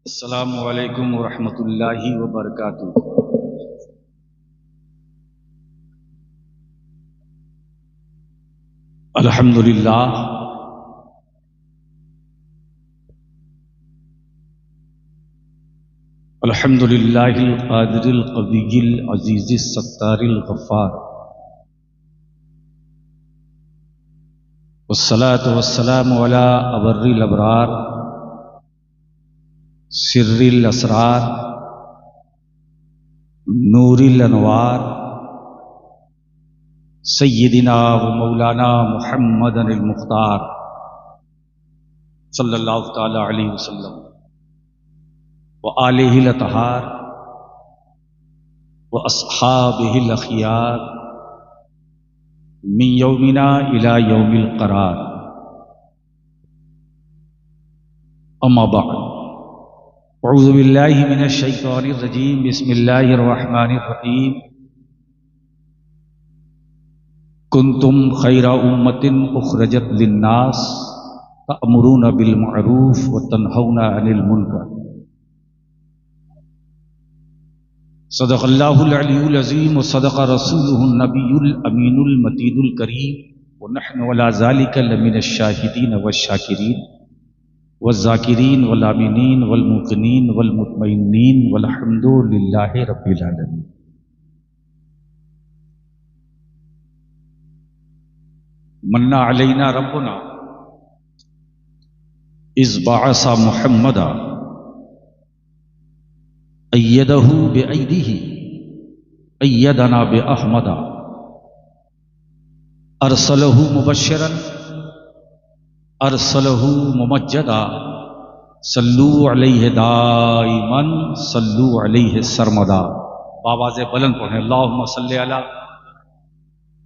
अस्सलामु अलैकुम वरहमतुल्लाहि वबरकातुहू। अल्हम्दुलिल्लाह अल्हम्दुलिल्लाहिल क़ादिरिल क़विय्यिल अज़ीज़िस सत्तारिल गफ़्फ़ार वस्सलातु वस्सलामु अला अबर्रिल अबरार सिर्रिल असरार नूरिल अनवार सय्यिदिना व मौलाना मुहम्मदनिल मुख्तार सल्लल्लाहु तआला अलैहि वसल्लम व आलिहिल अतहार व अस्हाबिहिल अखियार मिन यौमिना इला यौमिल क़रार। अम्मा बअद, अऊज़ु बिल्लाहि मिनश शैतानिर रजीम, बिस्मिल्लाहिर रहमानिर रहीम। कुंतुम खैरा उम्मतिन उखरजत लिन्नास तअमुरूना बिल मअरूफ व तनहौना अनिल मुनकर। सदक़ल्लाहुल अलियुल अज़ीम व सदक़ रसूलुहुन नबियुल अमीनुल मतीनुल करीम व नहनु अला ज़ालिका लमिनश शाहिदीन वश्शाकिरीन वज़्ज़ाकिरीन वल आमिनीन वल मुक़िनीन वल मुतमइन्नीन वल्हम्दुलिल्लाहि रब्बिल आलमीन। मन्ना अलैना रब्बुना इज़ बअसा मुहम्मदा अय्यदहू बिअयदिही अय्यदना बिअहमदा अरसलहू मुबश्शिरन अरसलहू मुमज्जदा सल्लू अलैहि दाइमन सल्लू अलैहि सरमदा। आवाज़ बुलंद पढ़ें, अल्लाहुम्मा सल्ली अला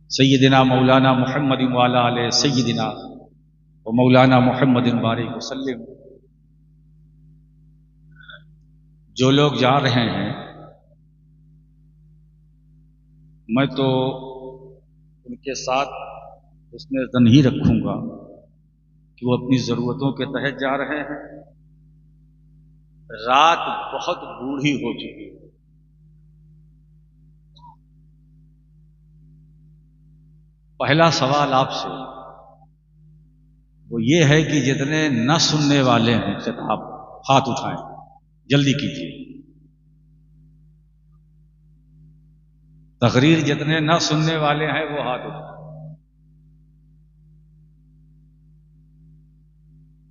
सय्यिदिना मौलाना मुहम्मदिन व अला आले सय्यिदिना व मौलाना मुहम्मदिन बारिक वसल्लम। जो लोग जा रहे हैं, मैं तो उनके साथ उसमें ज़न ही रखूँगा कि वो अपनी ज़रूरतों के तहत जा रहे हैं। रात बहुत बूढ़ी हो चुकी है। पहला सवाल आपसे वो ये है कि जितने न सुनने वाले हैं खिताब हाथ उठाएं, जल्दी कीजिए। तकरीर जितने न सुनने वाले हैं वो हाथ उठाएं।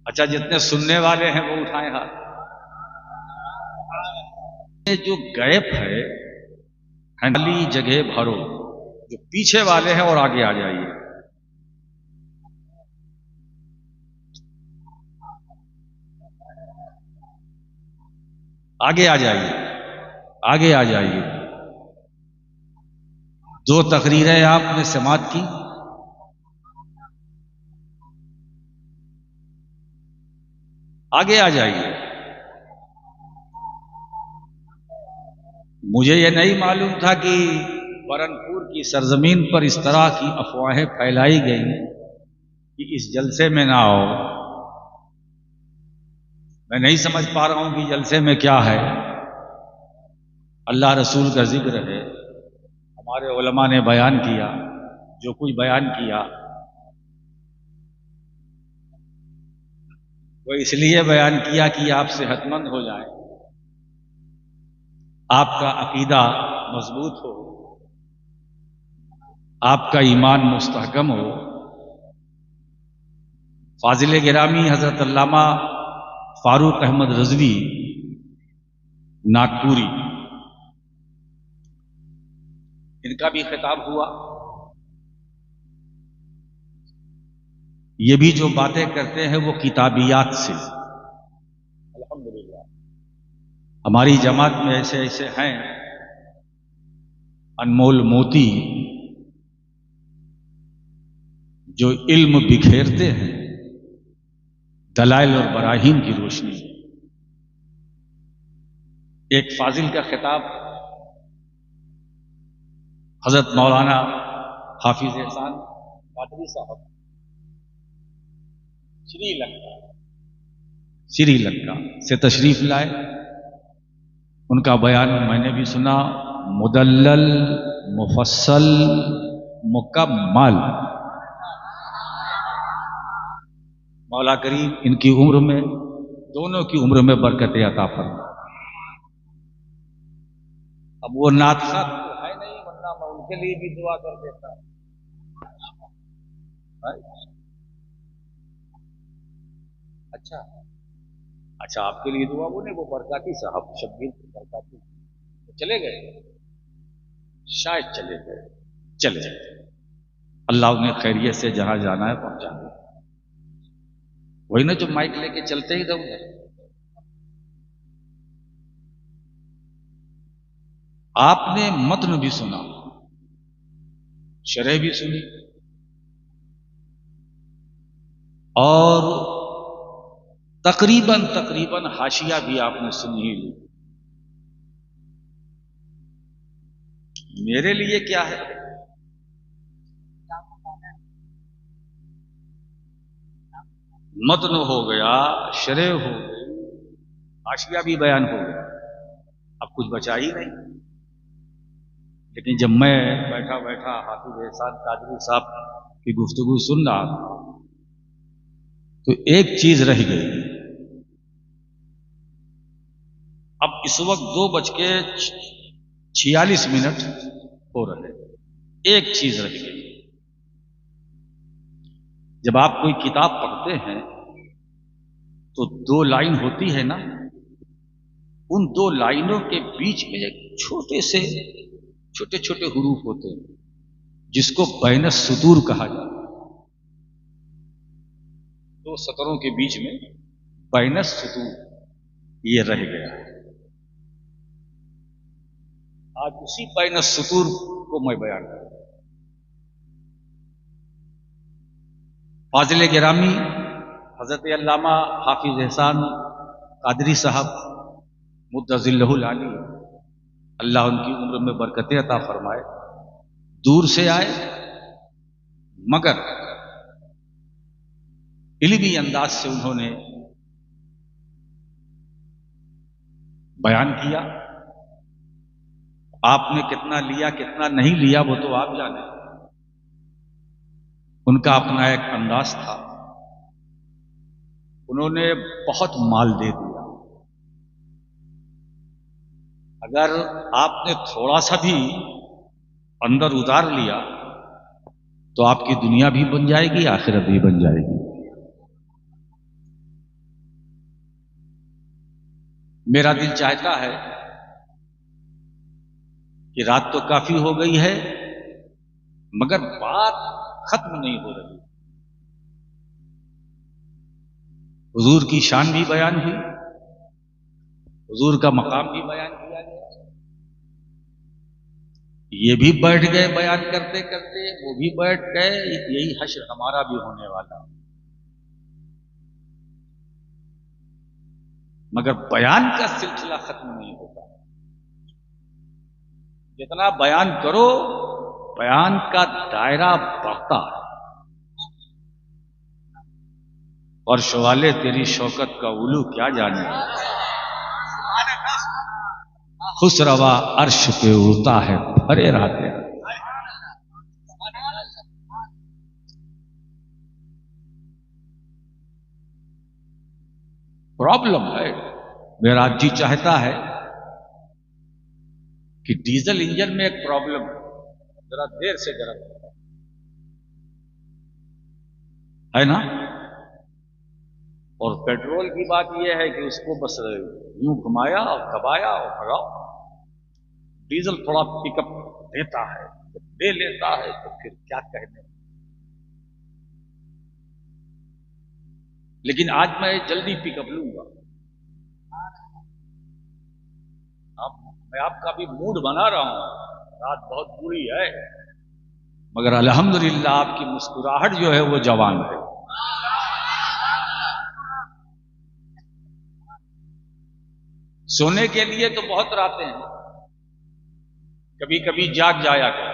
अच्छा, जितने सुनने वाले हैं वो उठाएं हाथ। ये जो गैप है, खाली जगह भरो। जो पीछे वाले हैं और आगे आ जाइए। आगे आ जाइए, आगे आ जाइए। दो तकरीरें आपने समाअत की, आगे आ जाइए। मुझे यह नहीं मालूम था कि बरनपुर की सरजमीन पर इस तरह की अफवाहें फैलाई गई कि इस जलसे में ना आओ। मैं नहीं समझ पा रहा हूं कि जलसे में क्या है। अल्लाह रसूल का जिक्र है, हमारे उलमा ने बयान किया, जो कुछ बयान किया वो इसलिए बयान किया कि आप सेहतमंद हो जाए, आपका अकीदा मजबूत हो, आपका ईमान मुस्तहकम हो। फाजिल गिरामी हजरत अल्लामा फारूक अहमद रज़वी नागपुरी, इनका भी खिताब हुआ। ये भी जो बातें करते हैं वो किताबियात से। अल्हम्दुलिल्लाह हमारी जमात में ऐसे ऐसे हैं अनमोल मोती जो इल्म बिखेरते हैं दलाइल और बराहीन की रोशनी। एक फाजिल का खिताब हजरत मौलाना हाफिज एहसान कादरी साहब श्रीलंका श्रीलंका से तशरीफ लाए। उनका बयान मैंने भी सुना, मुदल्लल, मुफस्सल, मुकम्मल। मौला करीम इनकी उम्र में, दोनों की उम्र में बरकत अता फरमाए। अब वो नात साहब तो है नहीं, वरना मैं उनके लिए भी दुआ कर देता। अच्छा अच्छा, आपके लिए दुआ, वो नहीं, वो बरकाती साहब शब्बीर बरकाती तो चले गए, शायद चले गए, चले गए। अल्लाह उन्हें खैरियत से जहां जाना है पहुंचा दे। वही ना जो माइक लेके चलते ही दम है। आपने मतन भी सुना, शरह भी सुनी, और तकरीबन तकरीबन हाशिया भी आपने सुनी ही ली। मेरे लिए क्या है, मतन हो गया, शरह हो गई, हाशिया भी बयान हो गया, अब कुछ बचा ही नहीं। लेकिन जब मैं बैठा बैठा हाफिज एहसान कादरी साहब की गुफ्तगू सुन रहा था, तो एक चीज रह गई। अब इस वक्त 2:46 हो रहे, एक चीज रह गई। जब आप कोई किताब पढ़ते हैं तो 2 लाइन होती है ना, उन 2 लाइनों के बीच में एक छोटे छोटे हुरूफ होते हैं, जिसको बैन सुतूर कहा जाता है। 2 सतरों के बीच में बैन सुतूर, ये रह गया। आज उसी बैन सुतूर को मैं बयान करूं। फाजिल गिरामी हजरत अल्लामा हाफिज एहसान कादरी साहब मुद्दज़िल्लहुल आली, अल्लाह उनकी उम्र में बरकतें अता फरमाए, दूर से आए, मगर इल्मी अंदाज से उन्होंने बयान किया। आपने कितना लिया कितना नहीं लिया वो तो आप जाने, उनका अपना एक अंदाज था। उन्होंने बहुत माल दे दिया। अगर आपने थोड़ा सा भी अंदर उतार लिया तो आपकी दुनिया भी बन जाएगी, आखिरत भी बन जाएगी। मेरा दिल चाहता है कि रात तो काफी हो गई है, मगर बात खत्म नहीं हो रही। हुजूर की शान भी बयान हुई, हुजूर का मकाम भी बयान किया गया। ये भी बैठ गए बयान करते करते, वो भी बैठ गए। यही हश्र हमारा भी होने वाला, मगर बयान का सिलसिला खत्म नहीं होता। जितना बयान करो, बयान का दायरा बढ़ता है। और शवाले तेरी शौकत का उलू क्या जाने, खुसरवा अर्श पे उड़ता है भरे रहते हैं। प्रॉब्लम है। मेरा जी चाहता है कि डीजल इंजन में एक प्रॉब्लम, जरा देर से गर्म होता है ना, और पेट्रोल की बात यह है कि उसको बस यूं घुमाया और दबाया और भगाओ। डीजल थोड़ा पिकअप देता है, तो दे लेता है, तो फिर क्या कहने। लेकिन आज मैं जल्दी पिकअप लूंगा। अब मैं आपका भी मूड बना रहा हूं। रात बहुत बुरी है, मगर अल्हम्दुलिल्लाह आपकी मुस्कुराहट जो है वो जवान है। सोने के लिए तो बहुत रातें हैं, कभी कभी जाग जाया कर,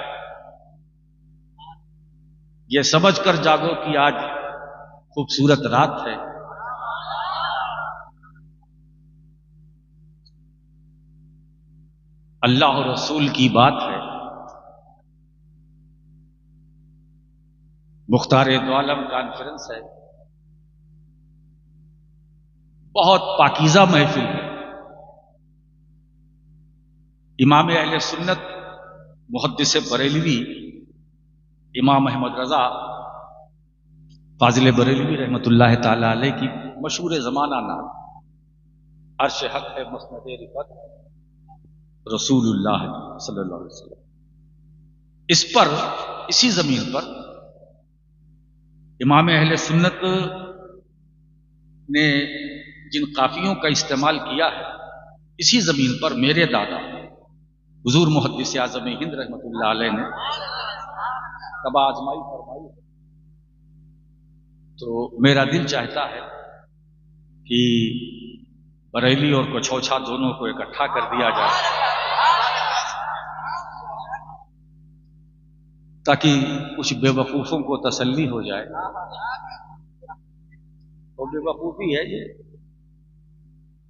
ये समझ कर जागो कि आज खूबसूरत रात है। अल्लाह और रसूल की बात है। मुख्तार दो आलम कॉन्फ्रेंस है, बहुत पाकीज़ा महफिल है। इमाम अहले सुन्नत मुहद्दिस बरेलवी इमाम अहमद रजा फाजिल बरेलवी रहमतुल्लाह ताला अलैह की मशहूर ज़माना नाम अर्श हक है मुस्नद रिफत रसूलुल्लाह सल्लल्लाहु अलैहि वसल्लम। इस पर, इसी जमीन पर इमाम अहले सुन्नत ने जिन काफियों का इस्तेमाल किया है, इसी जमीन पर मेरे दादा हुजूर मुहद्दिस आज़म हिंद रहमतुल्लाह अलैह ने कब आजमाई फरमाई। तो मेरा दिल चाहता है कि बरेली और कछौछा दोनों को इकट्ठा कर दिया जाए, ताकि कुछ बेवकूफों को तसल्ली हो जाए। तो बेवकूफी है ये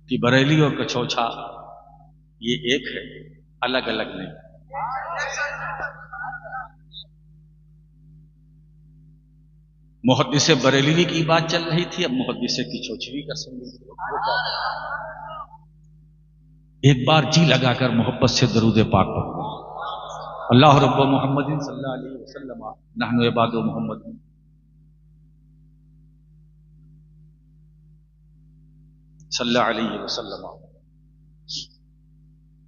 कि बरेली और कछौछा ये एक है, अलग अलग नहीं। मुहद्दिस बरेलवी की बात चल रही थी, अब मुहद्दिस कछौछवी का संगीत। एक बार जी लगाकर मोहब्बत से दरूद पाक पढ़ो। अल्लाह रब्ब मुहम्मदिन सल्लल्लाहु अलैहि वसल्लम नहनु इबादु मुहम्मद सल्लल्लाहु अलैहि वसल्लम।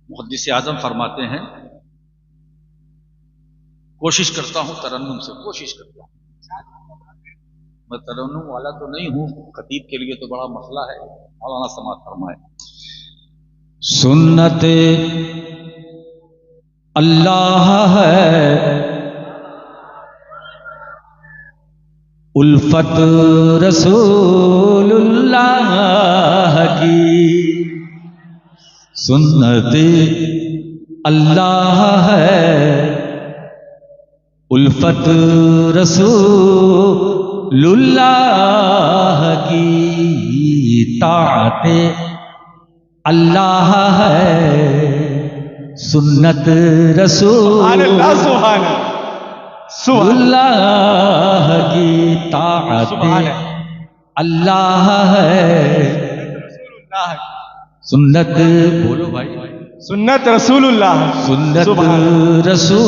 मुहद्दिस आज़म फरमाते हैं, कोशिश करता हूं तरन्नुम से, कोशिश करता हूं। मैं तरन्नुम वाला तो नहीं हूं, खतीब के लिए तो बड़ा मसला है। मौलाना समाअत फरमाए, सुन्नते अल्लाह है, उल्फत रसूलुल्लाह की। सुन्नते अल्लाह है, उल्फत रसूलुल्लाह की। ताअते अल्लाह है, सुन्नत रसूलुल्लाह की। ताअते अल्लाह है, सुन्नत, बोलो भाई, सुन्नत रसूलुल्लाह, सुन्नत रसूलुल्लाह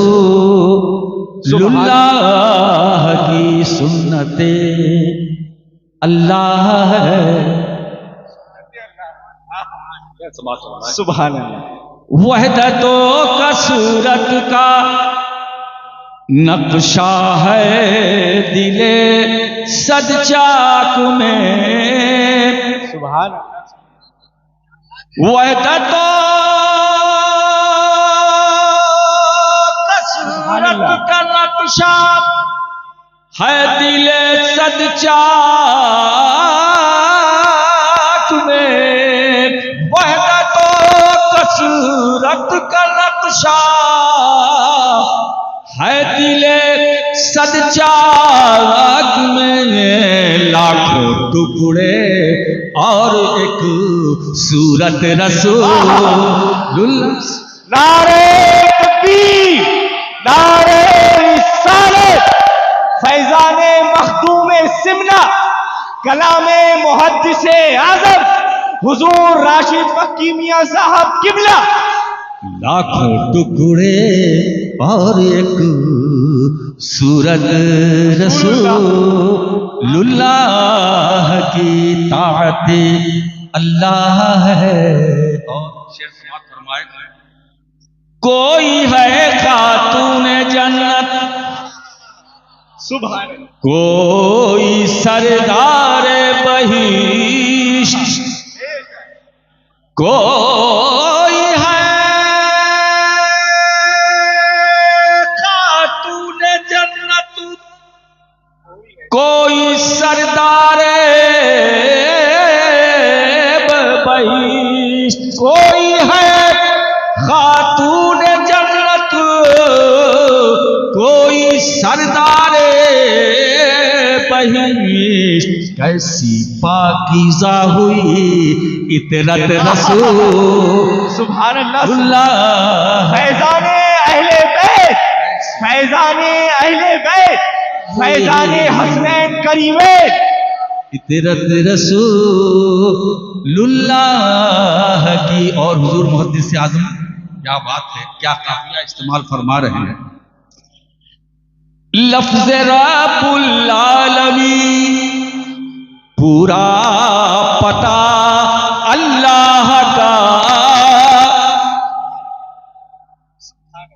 की। सुन्नते अल्लाह है। सुभान अल्लाह। वहदतो कसूरत का नक्शा है दिले सदचाक में। सुभान वहदतो कसूरत का नक्शा है दिले सदचाक में। वहदतो कसूरत का नक्शा है दिले सदचाक में। लाखों टुकड़े और एक सूरत रसूलुल्लाह। नारे तकबीर, नारे रिसालत, फैजाने मखदूम सिमना, कलामे मुहद्दिसे आज़म हुजूर राशिद मक्की मियां साहब किबला। लाखों टुकड़े और एक सूरत रसूलुल्लाह की। ताअते अल्लाह है। और शेर समाअत फरमाए, कोई है खातून जन्नत, सुभान, कोई सरदार बहिश्त, कोई है खातून जन्नत, कोई सरदार बहिश्त। कोई है खातून जन्नत, कोई सरदार बहिश्त। कैसी पाकीज़ा हुई इतरत रसूल सुभान अल्लाह। अल्लाह फैजाने अहले बैत, फैजाने अहले बैत, फैजाने हसनैन करीमैन, इतरत रसूलुल्लाह की। और हुजूर मुहद्दिस आज़म, क्या बात है, क्या काफिया इस्तेमाल फरमा रहे हैं। लफ्ज़ रब्बुल आलमीन पूरा पता अल्लाह का,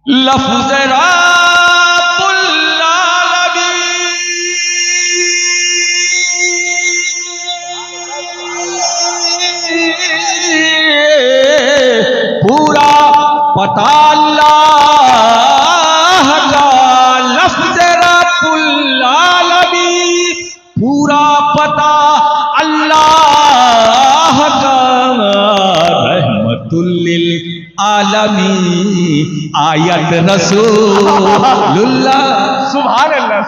लफ्ज़ रब्बुल आलमीन पूरा पता अल्लाह का, लफ्ज़ रब्बुल आलमीन पूरा पता अल्लाह का, रहमतुल लिल आलमीन आयत रसूलुल्लाह। सुभान अल्लाह,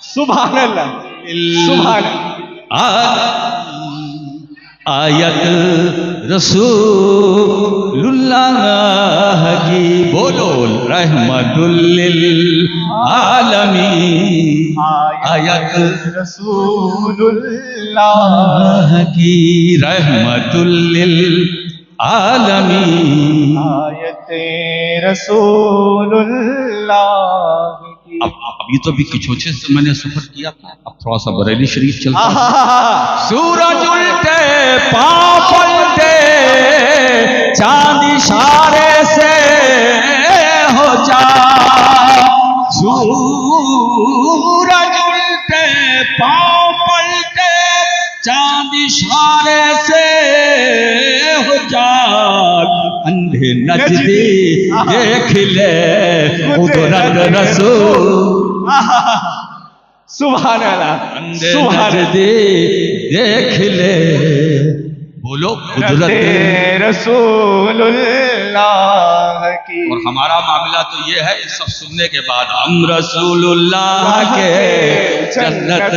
सुभान अल्लाह, सुभान आयत रसूलुल्लाह की। बोलो रहमतुल लिल आलमीन आयत रसूलुल्लाह की, रहमतुल लिल आलमीन आयते रसूलुल्लाह की। अभी तो अभी किछोछे से मैंने सफर किया था, अब थोड़ा सा बरेली शरीफ चलता है। सूरज उल्टे पाँव पलटे चांद इशारे से हो जा, सूरज उल्टे पाँव पलटे चांद इशारे से हो जा, अंधे नजदे देख ले कुदरत रसूल। सुभान अल्लाह, अंधे सुभान नजदे देख ले, बोलो कुदरत रसूलुल्लाह की। और हमारा मामला तो ये है, ये सब सुनने के बाद हम रसूलुल्लाह के जन्नत,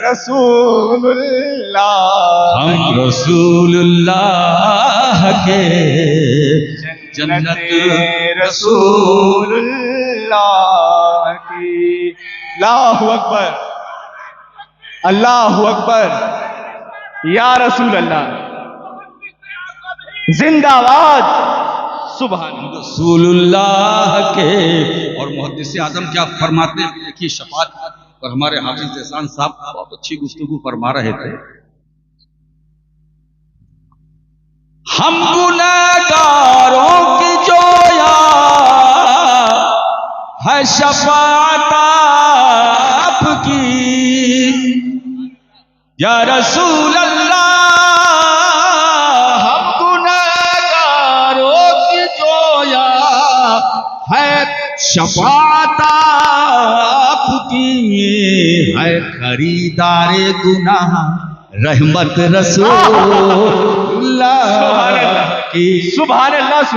रसूलुल्लाह हम रसूलुल्लाह के जन्नत, रसूलुल्लाह की। अल्लाहु अकबर, अल्लाहु अकबर, या रसूल अल्लाह जिंदाबाद। सुभान रसूलुल्लाह के। और मुहद्दिस आज़म क्या फरमाते हैं, देखिए शफाअत। और हमारे हाफिज एहसान साहब बहुत अच्छी गुफ्तगू फरमा रहे थे। हम गुनहगारों की जोया है शफाअत आपकी, या रसूल अल्लाह, हम गुनहगारों की जोया है शफाअत आपकी, है खरीदारे गुनाह रहमत रसूलुल्लाह की। सुभान अल्लाह,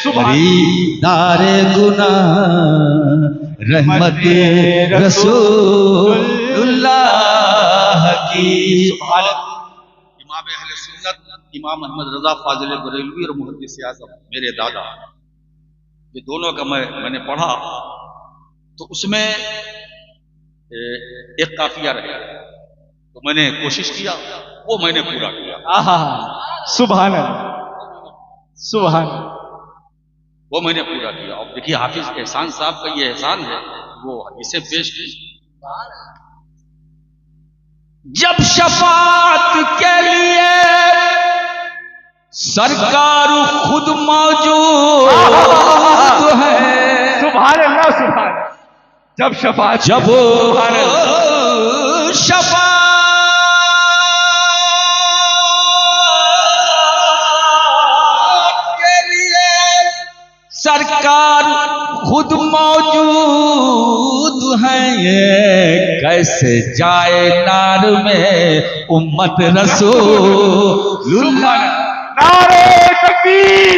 खरीदारे गुनाह रहमत रसूलुल्लाह की। इमाम अहले सुन्नत इमाम अहमद रजा फाजिल बरेलवी और मुहद्दिस आज़म मेरे दादा, ये दोनों का मैंने पढ़ा तो उसमें एक काफिया रहे, तो मैंने कोशिश किया, वो मैंने पूरा किया। सुभान अल्लाह, सुभान, वो मैंने पूरा किया। और देखिए हाफिज एहसान साहब का ये एहसान है, वो हदीसें पेश की। जब शफाअत के लिए सरकार खुद मौजूद है, सुभान अल्लाह, सुभान। जब शफाअत, जब शफाअत के लिए सरकार खुद मौजूद है, कैसे जाए नार में उम्मत रसूलुल्लाह। नारे तकबीर,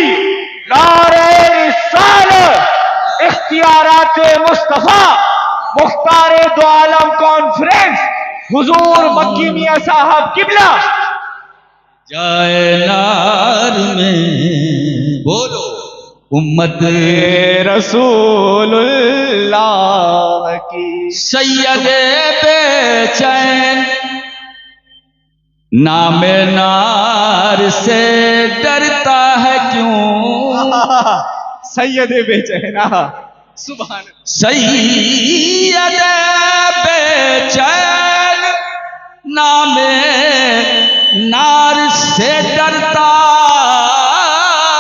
नारे रिसालत, इख्तियारात मुस्तफा, मुख्तारे दो आलम कॉन्फ्रेंस, हुजूर मक्की मियां साहब किबला जाए नार में बोलो उम्मत रसूलुल्लाह की। सैयद बेचैन नामे नार से डरता है क्यों। सैयद बेचैना सुभान। सैयद बेचैन नामे नार से डरता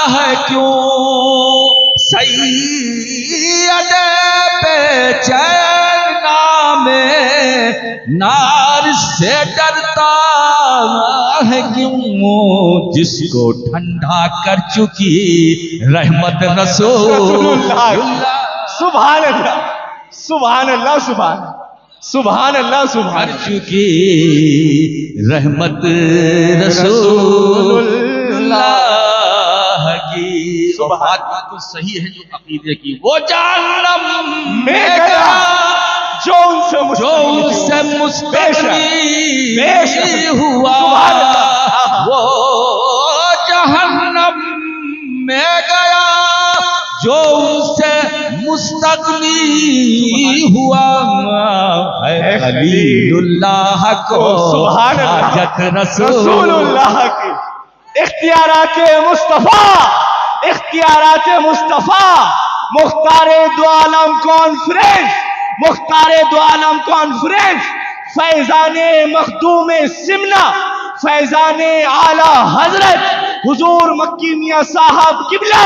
है क्यों। सैयद बेचैन नामे नार से डरता है क्यों। जिसको ठंडा कर चुकी रहमत रसूलुल्लाह। सुभान अल्लाह सुभान अल्लाह सुभान अल्लाह सुभान कर चुकी रहमत रसूलुल्लाह की। बात तो सही है जो अकीदे की। वो जहन्नम में गया जो उनसे मुस्तग़नी हुआ। वो जहन्नम में गया जो उनसे मुस्तग़नी हुआ। है खलीलुल्लाह को हाजत रसूलुल्लाह की। इख्तियारात मुस्तफा मुख्तारे दो आलम कॉन्फ्रेंस फैजाने मखदूम सिमना फैजाने आला हजरत हुजूर मक्की मियां साहब किबला।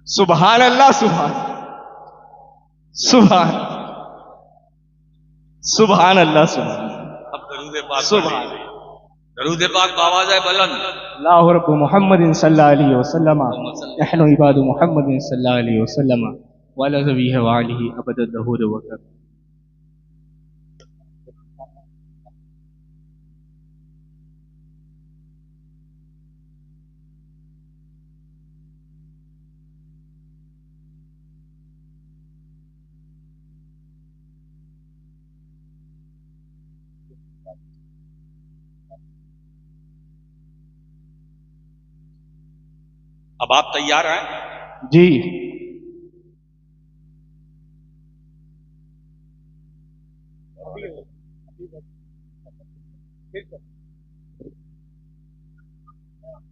सुभान अल्लाह सुभान अल्लाह सुभान। अब दरूद पाक आवाज है बुलंद। अल्लाहु रब्बु मुहम्मदिन सल्लल्लाहु अलैहि वसल्लम नहनु इबादु मुहम्मदिन सल्लल्लाहु अलैहि वसल्लम व अला ज़बीहि व आलिहि अबदद दहूर व कर। अब आप तैयार हैं? जी।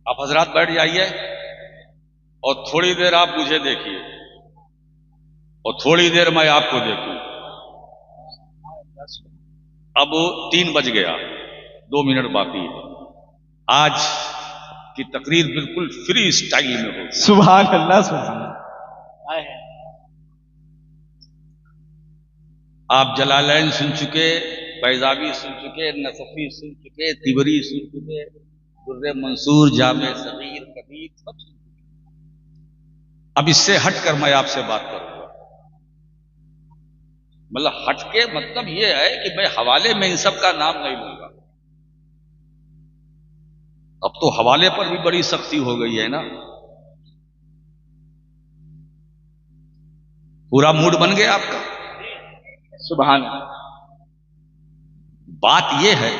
आप हजरात बैठ जाइए और थोड़ी देर आप मुझे देखिए और थोड़ी देर मैं आपको देखूं। अब 3 बज गया, 2 मिनट बाकी है। आज की तकरीर बिल्कुल फ्री स्टाइल में हो। सुभान अल्लाह सुभान। आप जलालैन सुन चुके, बैजावी सुन चुके, नसफी सुन चुके, तिबरी सुन चुके, दुर्रे मंसूर, जामे सगीर, कबीर सब सुन चुके। अब इससे हटकर मैं आपसे बात करूंगा। मतलब हटके मतलब यह है कि मैं हवाले में इन सब का नाम नहीं लूंगा। अब तो हवाले पर भी बड़ी सख्ती हो गई है ना। पूरा मूड बन गया आपका। सुभान। बात यह है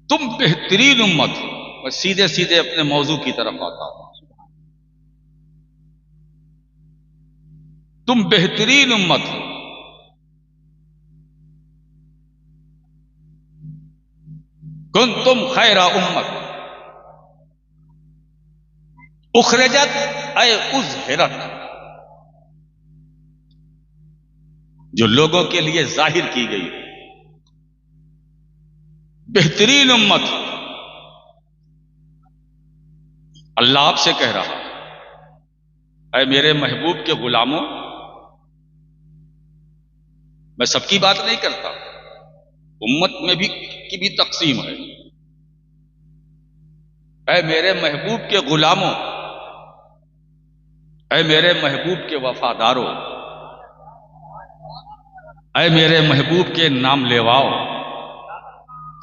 तुम बेहतरीन उम्मत हो। मैं सीधे सीधे अपने मौजू की तरफ आता हूं। तुम बेहतरीन उम्मत हो। कुंतुम खैरा उम्मत उखरजत ऐ उज़हिरत, जो लोगों के लिए जाहिर की गई। बेहतरीन उम्मत अल्लाह आपसे कह रहा है, ऐ मेरे महबूब के गुलामों। मैं सबकी बात नहीं करता, उम्मत में भी की भी तकसीम है। ऐ मेरे महबूब के गुलामों, ऐ मेरे महबूब के वफादारों, ऐ मेरे महबूब के नाम लेवाओ,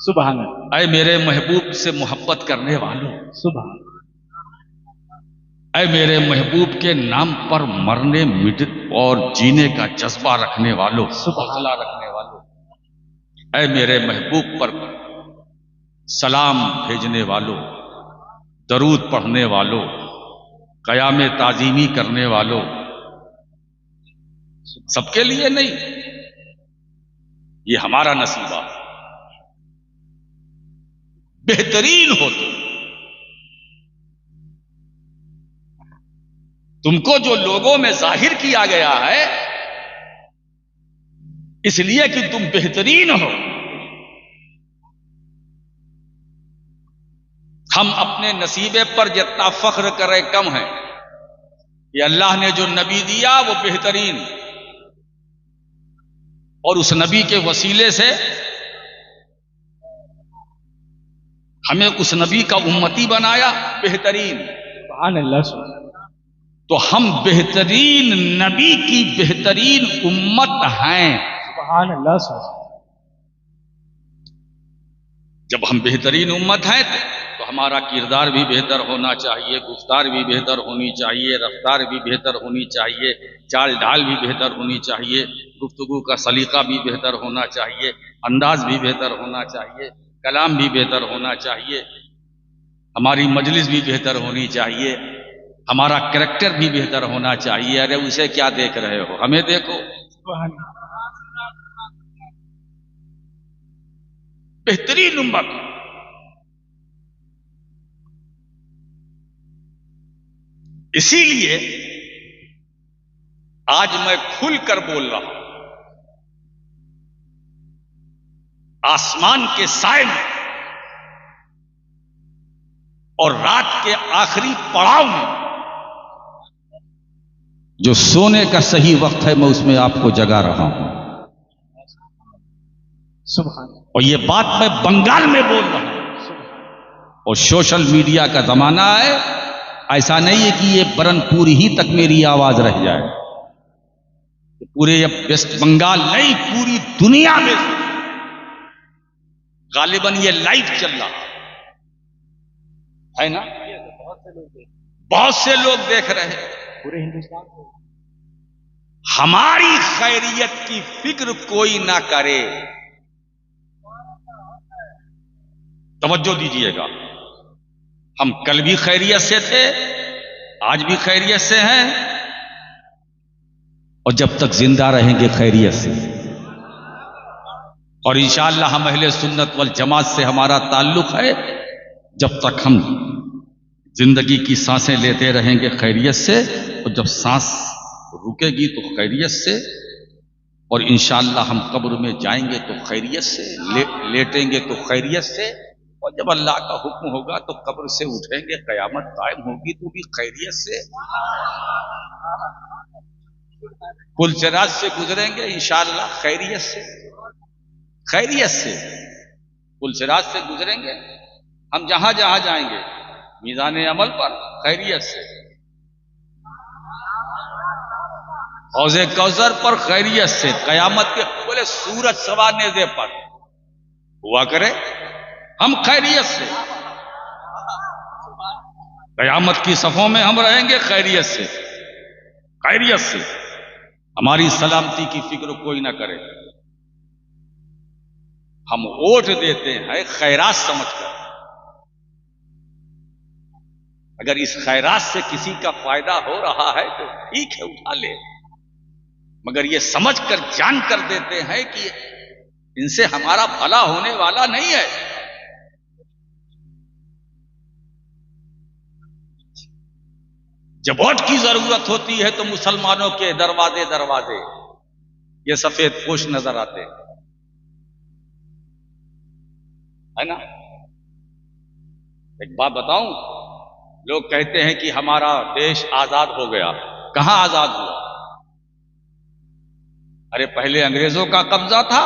सुभान। ऐ मेरे महबूब से मोहब्बत करने वालों, सुभान। ऐ मेरे महबूब के नाम पर मरने मिट और जीने का जज्बा रखने वालों, हौसला रखने वालों, ऐ मेरे महबूब पर सलाम भेजने वालों, दरूद पढ़ने वालों, क़याम ताज़ीमी करने वालों, सबके लिए नहीं, ये हमारा नसीबा। बेहतरीन हो तुमको जो लोगों में जाहिर किया गया है इसलिए कि तुम बेहतरीन हो। हम अपने नसीबे पर जितना फख्र करें कम है। ये अल्लाह ने जो नबी दिया वो बेहतरीन, और उस नबी के वसीले से हमें उस नबी का उम्मती बनाया बेहतरीन। सुभान अल्लाह। तो हम बेहतरीन नबी की बेहतरीन उम्मत हैं। सुभान अल्लाह। जब हम बेहतरीन उम्मत हैं तो हमारा किरदार भी बेहतर होना चाहिए, गुफ्तार भी बेहतर होनी चाहिए, रफ्तार भी बेहतर होनी चाहिए, चाल ढाल भी बेहतर होनी चाहिए, गुफ्तगू का सलीका भी बेहतर होना चाहिए, अंदाज भी बेहतर होना चाहिए, कलाम भी बेहतर होना चाहिए, हमारी मजलिस भी बेहतर होनी चाहिए, हमारा कैरेक्टर भी बेहतर होना चाहिए। अरे उसे क्या देख रहे हो, हमें देखो। बेहतरीन उम्मत। इसीलिए आज मैं खुलकर बोल रहा हूं। आसमान के साए में और रात के आखिरी पड़ाव में जो सोने का सही वक्त है मैं उसमें आपको जगा रहा हूं। सुभान। और ये बात मैं बंगाल में बोल रहा हूं। और सोशल मीडिया का जमाना है, ऐसा नहीं है कि ये बरनपुर ही तक मेरी आवाज रह जाए, पूरे वेस्ट बंगाल नहीं पूरी दुनिया में गालिबन ये लाइव चल रहा है ना। बहुत से लोग देख रहे हैं पूरे हिंदुस्तान को। हमारी खैरियत की फिक्र कोई ना करे। तवज्जो दीजिएगा, हम कल भी खैरियत से थे, आज भी खैरियत से हैं, और जब तक जिंदा रहेंगे खैरियत से। और इंशाअल्लाह हम अहले सुन्नत वल जमात से हमारा ताल्लुक है। जब तक हम जिंदगी की सांसें लेते रहेंगे खैरियत से, और जब सांस रुकेगी तो खैरियत से, और इंशाअल्लाह हम कब्र में जाएंगे तो खैरियत से, लेटेंगे तो खैरियत से, और जब अल्लाह का हुक्म होगा तो कब्र से उठेंगे, कयामत कायम होगी तो भी खैरियत से। पुलसिरात से गुजरेंगे इंशाअल्लाह खैरियत से, खैरियत से पुलसिरात से गुजरेंगे। हम जहां जहां जाएंगे मीज़ान अमल पर खैरियत से, हौज़े कौसर पर खैरियत से, कयामत के बोले सूरज सवा नेज़े पर हुआ करे हम खैरियत से, कयामत की सफों में हम रहेंगे खैरियत से, खैरियत से। हमारी सलामती की फिक्र कोई ना करे। हम वोट देते हैं खैरात समझकर। अगर इस खैरात से किसी का फायदा हो रहा है तो ठीक है, उठा ले, मगर ये समझकर जानकर देते हैं कि इनसे हमारा भला होने वाला नहीं है। जब वोट की जरूरत होती है तो मुसलमानों के दरवाजे दरवाजे ये सफेद पोश नजर आते है ना। एक बात बताऊं, लोग कहते हैं कि हमारा देश आजाद हो गया। कहां आजाद हुआ? अरे पहले अंग्रेजों का कब्जा था,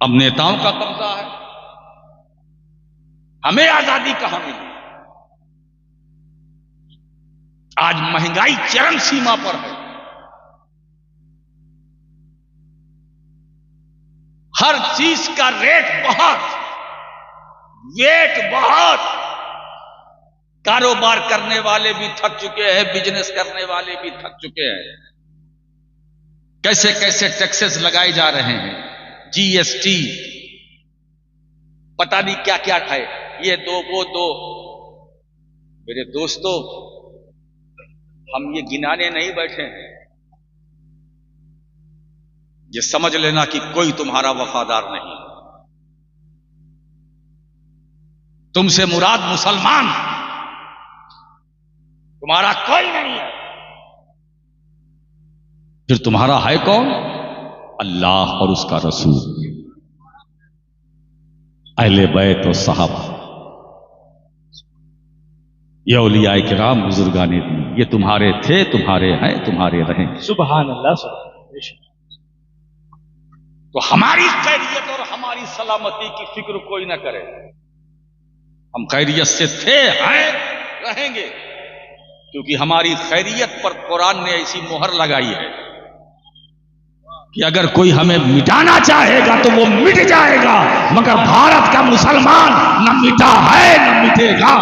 अब नेताओं का कब्जा है। हमें आजादी कहां मिली? आज महंगाई चरम सीमा पर है, हर चीज का रेट बहुत, वेट बहुत, कारोबार करने वाले भी थक चुके हैं, बिजनेस करने वाले भी थक चुके हैं। कैसे कैसे टैक्सेस लगाए जा रहे हैं, जीएसटी, पता नहीं क्या क्या है, ये दो वो दो। मेरे दोस्तों, हम ये गिनाने नहीं बैठे हैं। ये समझ लेना कि कोई तुम्हारा वफादार नहीं। तुमसे मुराद मुसलमान, तुम्हारा कोई नहीं है। फिर तुम्हारा है कौन? अल्लाह और उसका रसूल, अहले बैत और सहाबा, ये औलियाए किराम, बुजुर्गाने दी, ये तुम्हारे थे, तुम्हारे हैं, तुम्हारे रहेंगे। सुभान अल्लाह। तो हमारी खैरियत और हमारी सलामती की फिक्र कोई ना करे। हम खैरियत से थे, हैं, रहेंगे, क्योंकि हमारी खैरियत पर कुरान ने ऐसी मोहर लगाई है कि अगर कोई हमें मिटाना चाहेगा तो वो मिट जाएगा, मगर भारत का मुसलमान न मिटा है न मिटेगा।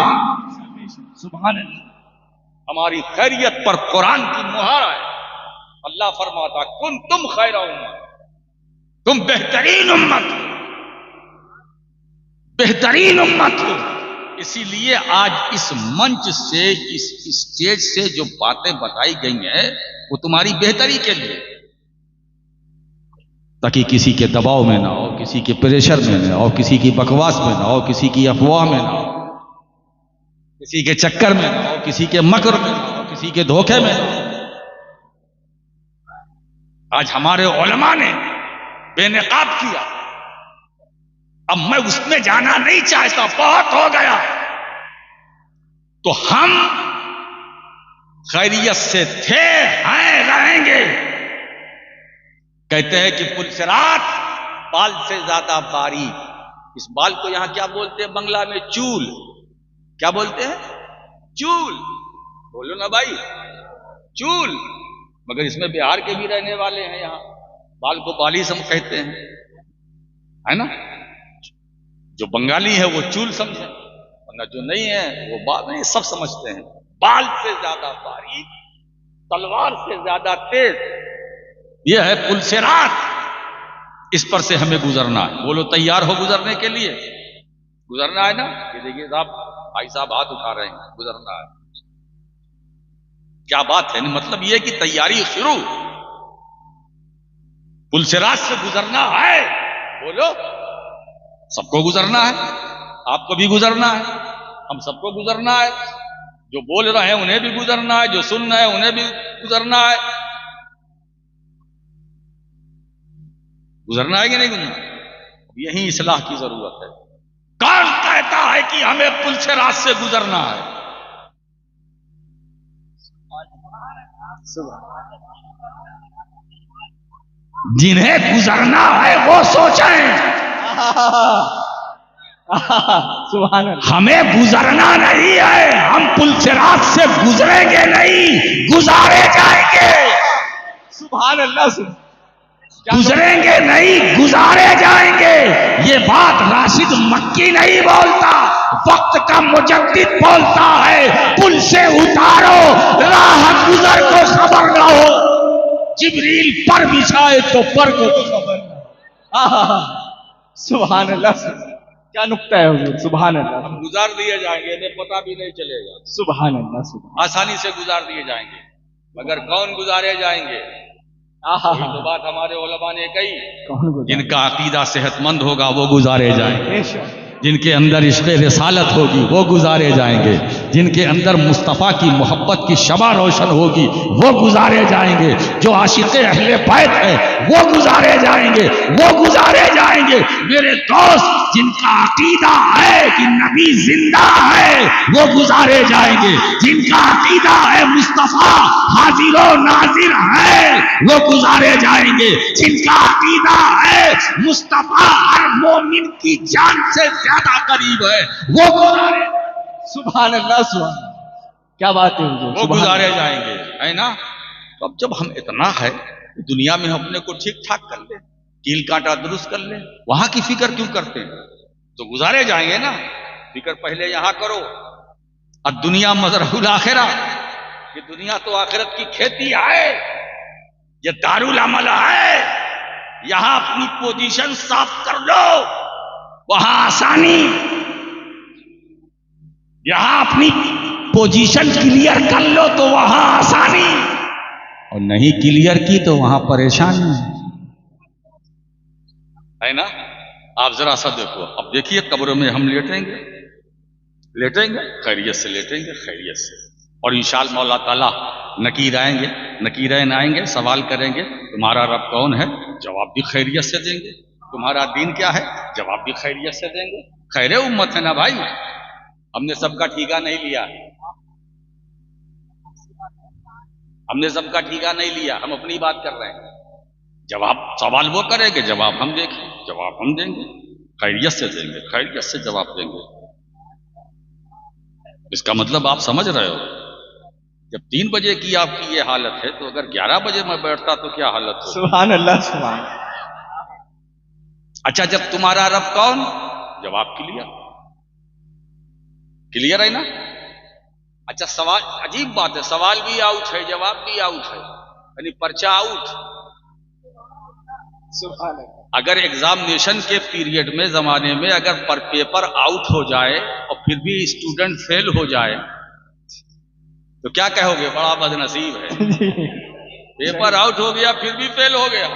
सुभान अल्लाह। हमारी खैरियत पर कुरान की मोहर है। अल्लाह फरमाता, कुन तुम खैरा उम्मत, तुम बेहतरीन उम्मत हो, बेहतरीन उम्मत हो। इसीलिए आज इस मंच से, इस स्टेज से जो बातें बताई गई हैं वो तुम्हारी बेहतरी के लिए, ताकि किसी के दबाव में ना हो, किसी के प्रेशर में ना हो, किसी की बकवास में ना हो, किसी की अफवाह में ना हो, किसी के चक्कर में ना हो, किसी के मकर में ना हो, किसी के धोखे में ना हो। आज हमारे उलमा ने बेनकाब किया, अब मैं उसमें जाना नहीं चाहता, बहुत हो गया। तो हम खैरियत से थे, हैं, रहेंगे। कहते हैं कि पुलसिरात, बाल से ज्यादा बारीक। इस बाल को यहां क्या बोलते हैं बंगला में? चूल। क्या बोलते हैं? चूल। बोलो ना भाई, चूल। मगर इसमें बिहार के भी रहने वाले हैं, यहां बाल को बालिश हम कहते हैं, है ना। जो बंगाली है वो चूल समझे, वरना जो नहीं है वो बाल नहीं, सब समझते हैं। बाल से ज्यादा बारीक, तलवार से ज्यादा तेज, ये है पुलसिरात। इस पर से हमें गुजरना है। बोलो तैयार हो गुजरने के लिए? गुजरना है ना? ये देखिए साहब, भाई साहब हाथ उठा रहे हैं, गुजरना है। क्या बात है, मतलब ये कि तैयारी शुरू, पुलसिरात से गुजरना है। बोलो, सबको गुजरना है, आपको भी गुजरना है, हम सबको गुजरना है। जो बोल रहे हैं उन्हें भी गुजरना है, जो सुन रहे हैं उन्हें भी गुजरना है। गुजरना है कि नहीं गुजरना? यही इस्लाह की जरूरत है। कौन कहता है कि हमें पुलसिरात से गुजरना है? जिन्हें गुजरना है वो सोचें। सुभान अल्लाह। हमें गुजरना नहीं है, हम पुलसिरात से गुजरेंगे नहीं, गुजारे जाएंगे। सुभान अल्लाह। गुजरेंगे नहीं, गुजारे जाएंगे। ये बात राशिद मक्की नहीं बोलता, वक्त का मुजद्दिद बोलता है। पुल से उतारो, राह गुजर को खबर ना हो, जिब्रील पर बिछाए तो पर को खबर ना हो। सुभान अल्लाह। क्या नुक्ता है हुजूर, सुभान अल्लाह। हम गुजार दिए जाएंगे, इन्हें पता भी नहीं चलेगा। सुभान अल्लाह। सुभान, आसानी से गुजार दिए जाएंगे, मगर कौन गुजारे जाएंगे? यही तो बात हमारे उलमा ने कही। कौन गुजार? जिनका अकीदा सेहतमंद होगा वो गुजारे जाएंगे, बेशक। जिनके अंदर इश्क़ रिसालत होगी वो गुजारे जाएंगे, जिनके अंदर मुस्तफ़ा की मोहब्बत की शमा रोशन होगी वो गुजारे जाएंगे, जो आशिक़ अहले बैत है वो गुजारे जाएंगे, वो गुजारे जाएंगे। मेरे दोस्त, जिनका अकीदा है कि नबी जिंदा है वो गुजारे जाएंगे, जिनका अकीदा है मुस्तफ़ा हाजिर और नाजिर है वो गुजारे जाएंगे, जिनका अकीदा है मुस्तफ़ा हर मोमिन की जान से ज्यादा करीब है वो गुजारे। सुभान अल्लाह। सुभान, क्या बात है हुजूर, वो गुजारे जाएंगे, है ना। तो अब जब हम इतना है दुनिया में हम अपने को ठीक ठाक कर ले, कील कांटा दुरुस्त कर ले, वहां की फिक्र क्यों करते हैं? तो गुजारे जाएंगे ना। फिक्र पहले यहां करो, और दुनिया मजरहुल आखिरा, ये दुनिया तो आखिरत की खेती है, ये दारुल अमल है। यहां अपनी पोजीशन साफ कर लो, वहां आसानी। यहां अपनी पोजीशन क्लियर कर लो तो वहां आसानी, और नहीं क्लियर की तो वहां परेशानी है ना। आप जरा सा देखो, अब देखिए कब्र में हम लेटेंगे, लेटेंगे खैरियत से, लेटेंगे खैरियत से, और इंशाअल्लाह मौला ताला नकीर आएंगे, नकीरैन आएंगे, सवाल करेंगे तुम्हारा रब कौन है, जवाब भी खैरियत से देंगे। तुम्हारा दीन क्या है, जवाब भी खैरियत से देंगे। खैर उम्मत है ना भाई, हमने सबका ठीका नहीं लिया, हमने सबका ठीका नहीं लिया, हम अपनी बात कर रहे हैं। जवाब सवाल वो करेंगे, जवाब हम देंगे, जवाब हम देंगे, खैरियत से देंगे, खैरियत से जवाब देंगे। इसका मतलब आप समझ रहे हो, जब 3 बजे की आपकी ये हालत है, तो अगर 11 बजे मैं बैठता तो क्या हालत हो। सुभान अल्लाह, सुभान। अच्छा, जब तुम्हारा रब कौन, जवाब क्लियर, क्लियर है ना। अच्छा, सवाल अजीब बात है, सवाल भी आउट है, जवाब भी आउट है, यानी पर्चा आउट। सुभान अल्लाह। अगर एग्जामिनेशन के पीरियड में जमाने में अगर पर पेपर आउट हो जाए और फिर भी स्टूडेंट फेल हो जाए तो क्या कहोगे, बड़ा बदनसीब है। पेपर आउट हो गया फिर भी फेल हो गया,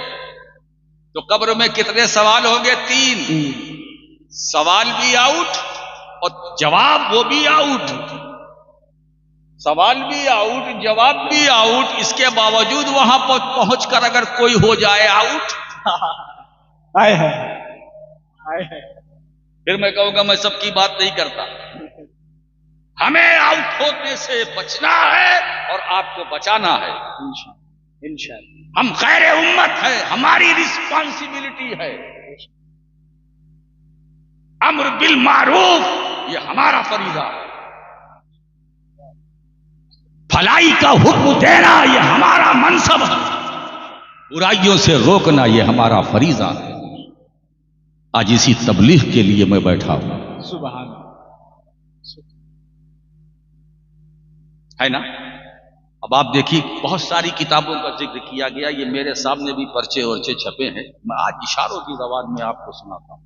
तो कब्र में कितने सवाल होंगे, 3। सवाल भी आउट और जवाब वो भी आउट, सवाल भी आउट, जवाब भी आउट। इसके बावजूद वहां पर पहुंचकर अगर कोई हो जाए आउट, आए है, आए है, फिर मैं कहूंगा मैं सबकी बात नहीं करता। हमें आउट होने से बचना है और आपको बचाना है इंशाअल्लाह। हम खैर उम्मत है, हमारी रिस्पांसिबिलिटी है। अम्र बिल मारूफ ये हमारा फरीजा है, भलाई का हुक्म देना ये हमारा मनसब है, बुराइयों से रोकना ये हमारा फरीजा है। आज इसी तबलीग के लिए मैं बैठा हूं, सुभान है ना। अब आप देखिए, बहुत सारी किताबों का जिक्र किया गया, ये मेरे सामने भी पर्चे वर्चे छपे हैं, मैं आज इशारों की जबान में आपको सुनाता हूं।